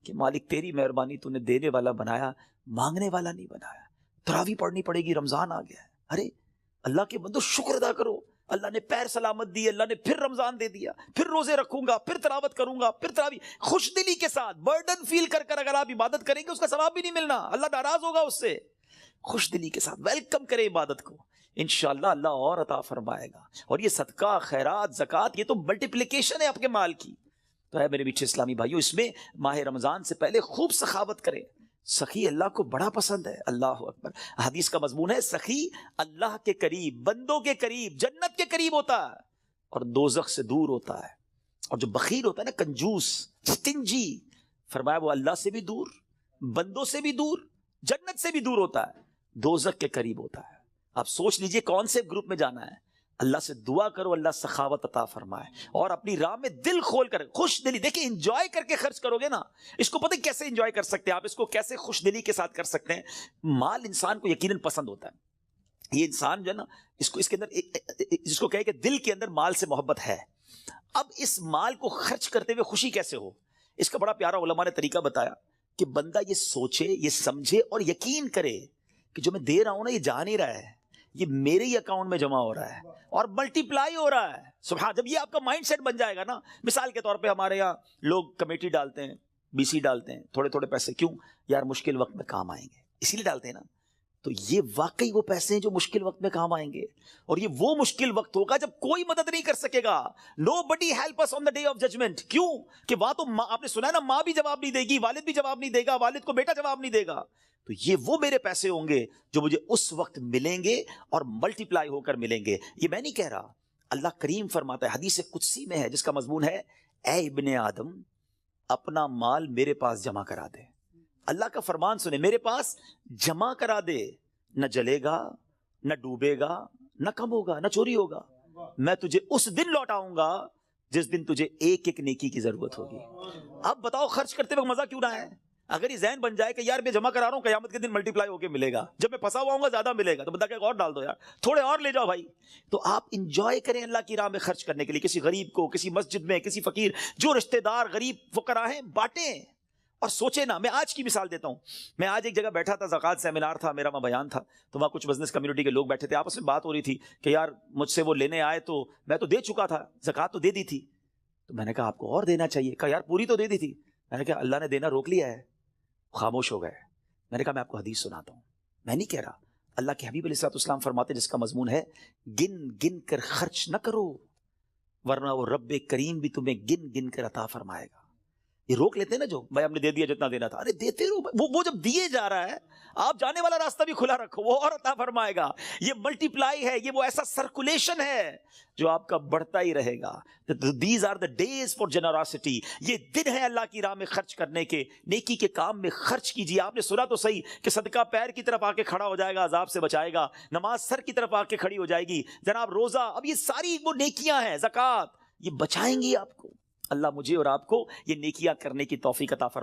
کہ مالک تیری مہربانی، تو نے دینے والا بنایا، مانگنے والا نہیں بنایا. تراویح پڑھنی پڑے گی، رمضان آ گیا ہے. ارے اللہ کے بندو شکر ادا کرو، اللہ نے پیر سلامت دی، اللہ نے پھر رمضان دے دیا، پھر روزے رکھوں گا، پھر تلاوت کروں گا، پھر تراویح. خوش دلی کے ساتھ برڈن فیل کر کر اگر آپ عبادت کریں گے اس کا ثواب بھی نہیں ملنا، اللہ ناراض ہوگا اس سے. خوش دلی کے ساتھ ویلکم کرے عبادت کو، انشاءاللہ اللہ اور عطا فرمائے گا. اور یہ صدقہ خیرات زکوٰۃ، یہ تو ملٹیپلیکیشن ہے آپ کے مال کی. تو ہے میرے میٹھے اسلامی بھائیو، اس میں ماہ رمضان سے پہلے خوب سخاوت کریں. سخی اللہ کو بڑا پسند ہے. اللہ اکبر. حدیث کا مضمون ہے سخی اللہ کے قریب، بندوں کے قریب، جنت کے قریب ہوتا ہے اور دوزخ سے دور ہوتا ہے. اور جو بخیل ہوتا ہے نا، کنجوس، سٹنجی، فرمایا وہ اللہ سے بھی دور، بندوں سے بھی دور، جنت سے بھی دور ہوتا ہے، دوزخ کے قریب ہوتا ہے. آپ سوچ لیجئے کون سے گروپ میں جانا ہے. اللہ سے دعا کرو اللہ سخاوت عطا فرمائے اور اپنی راہ میں دل کھول کر خوش دلی. دیکھیں انجوائے کر کے خرچ کرو گے نا، اس کو پتہ کیسے انجوائے کر سکتے ہیں آپ، اس کو کیسے خوش دلی کے ساتھ کر سکتے ہیں. مال انسان کو یقیناً پسند ہوتا ہے. یہ انسان جو ہے نا، اس کے اندر جس کو کہے کہ دل کے اندر مال سے محبت ہے. اب اس مال کو خرچ کرتے ہوئے خوشی کیسے ہو، اس کا بڑا پیارا علماء نے طریقہ بتایا کہ بندہ یہ سوچے، یہ سمجھے اور یقین کرے کہ جو میں دے رہا ہوں نا یہ جا نہیں رہا ہے، یہ میرے ہی اکاؤنٹ میں جمع ہو رہا ہے اور ملٹی پلائی ہو رہا ہے. سبحان. جب یہ آپ کا مائنڈ سیٹ بن جائے گا نا, مثال کے طور پہ ہمارے یہاں لوگ کمیٹی ڈالتے ہیں, بی سی ڈالتے ہیں, تھوڑے تھوڑے پیسے, کیوں یار مشکل وقت میں کام آئیں گے, اسی لیے ڈالتے ہیں نا. تو یہ واقعی وہ پیسے ہیں جو مشکل وقت میں کام آئیں گے, اور یہ وہ مشکل وقت ہوگا جب کوئی مدد نہیں کر سکے گا. Nobody help us on the day of judgment. کیوں کہ وہاں تو آپ نے سنا ہے نا, ماں بھی جواب نہیں دے گی, والد بھی جواب نہیں دے گا, والد کو بیٹا جواب نہیں دے گا. تو یہ وہ میرے پیسے ہوں گے جو مجھے اس وقت ملیں گے اور ملٹی پلائی ہو کر ملیں گے. یہ میں نہیں کہہ رہا, اللہ کریم فرماتا ہے, حدیث قدسی میں ہے جس کا مضمون ہے, اے ابن آدم اپنا مال میرے پاس جمع کرا دے. اللہ کا فرمان سنے, میرے پاس جمع کرا دے, نہ جلے گا, نہ ڈوبے گا, نہ کم ہوگا, نہ چوری ہوگا. میں تجھے اس دن لوٹاؤں گا جس دن تجھے ایک ایک نیکی کی ضرورت ہوگی. اب بتاؤ خرچ کرتے وقت مزہ کیوں نہ ہے؟ اگر یہ ذہن بن جائے کہ یار میں جمع کرا رہا ہوں, قیامت کے دن ملٹی پلائی ہو کے ملے گا, جب میں پھنسا ہوا ہوں گا زیادہ ملے گا, تو بندہ کہ اور ڈال دو یار, تھوڑے اور لے جاؤ بھائی. تو آپ انجوائے کریں اللہ کی راہ میں خرچ کرنے کے لیے, کسی غریب کو, کسی مسجد میں, کسی فقیر, جو رشتہ دار غریب فقراء ہیں بانٹیں. اور سوچے نا, میں آج کی مثال دیتا ہوں. میں آج ایک جگہ بیٹھا تھا, زکوٰۃ سیمینار تھا میرا, وہاں بیان تھا, تو وہاں کچھ بزنس کمیونٹی کے لوگ بیٹھے تھے, آپس میں بات ہو رہی تھی کہ یار مجھ سے وہ لینے آئے تو میں تو دے چکا تھا, زکوٰۃ تو دے دی تھی. تو میں نے کہا آپ کو اور دینا چاہیے. کہا یار پوری تو دے دی تھی. میں نے کہا اللہ نے دینا روک لیا ہے. خاموش ہو گئے. میں نے کہا میں آپ کو حدیث سناتا ہوں, میں نہیں کہہ رہا, اللہ کے حبیب علیہ الصلوۃ والسلام فرماتے جس کا مضمون ہے, گن گن کر خرچ نہ کرو ورنہ وہ رب کریم بھی تمہیں گن گن کر عطا فرمائے گا. یہ روک لیتے ہیں نا جو, بھائی ہم نے دے دیا جتنا دینا تھا, ارے دیتے رہو. وہ جب دیے جا رہا ہے, آپ جانے والا راستہ بھی کھلا رکھو, وہ اور عطا فرمائے گا. یہ ملٹی پلائی ہے, یہ وہ ایسا سرکولیشن ہے جو آپ کا بڑھتا ہی رہے گا. These are the days for generosity. یہ دن ہے اللہ کی راہ میں خرچ کرنے کے, نیکی کے کام میں خرچ کیجیے. آپ نے سنا تو صحیح کہ صدقہ پیر کی طرف آ کے کھڑا ہو جائے گا, عذاب سے بچائے گا. نماز سر کی طرف آ کے کھڑی ہو جائے گی. جناب روزہ, اب یہ ساری وہ نیکیاں ہیں, زکوٰۃ, یہ بچائیں گی آپ کو. اللہ مجھے اور آپ کو یہ نیکیاں کرنے کی توفیق عطا فرمائے.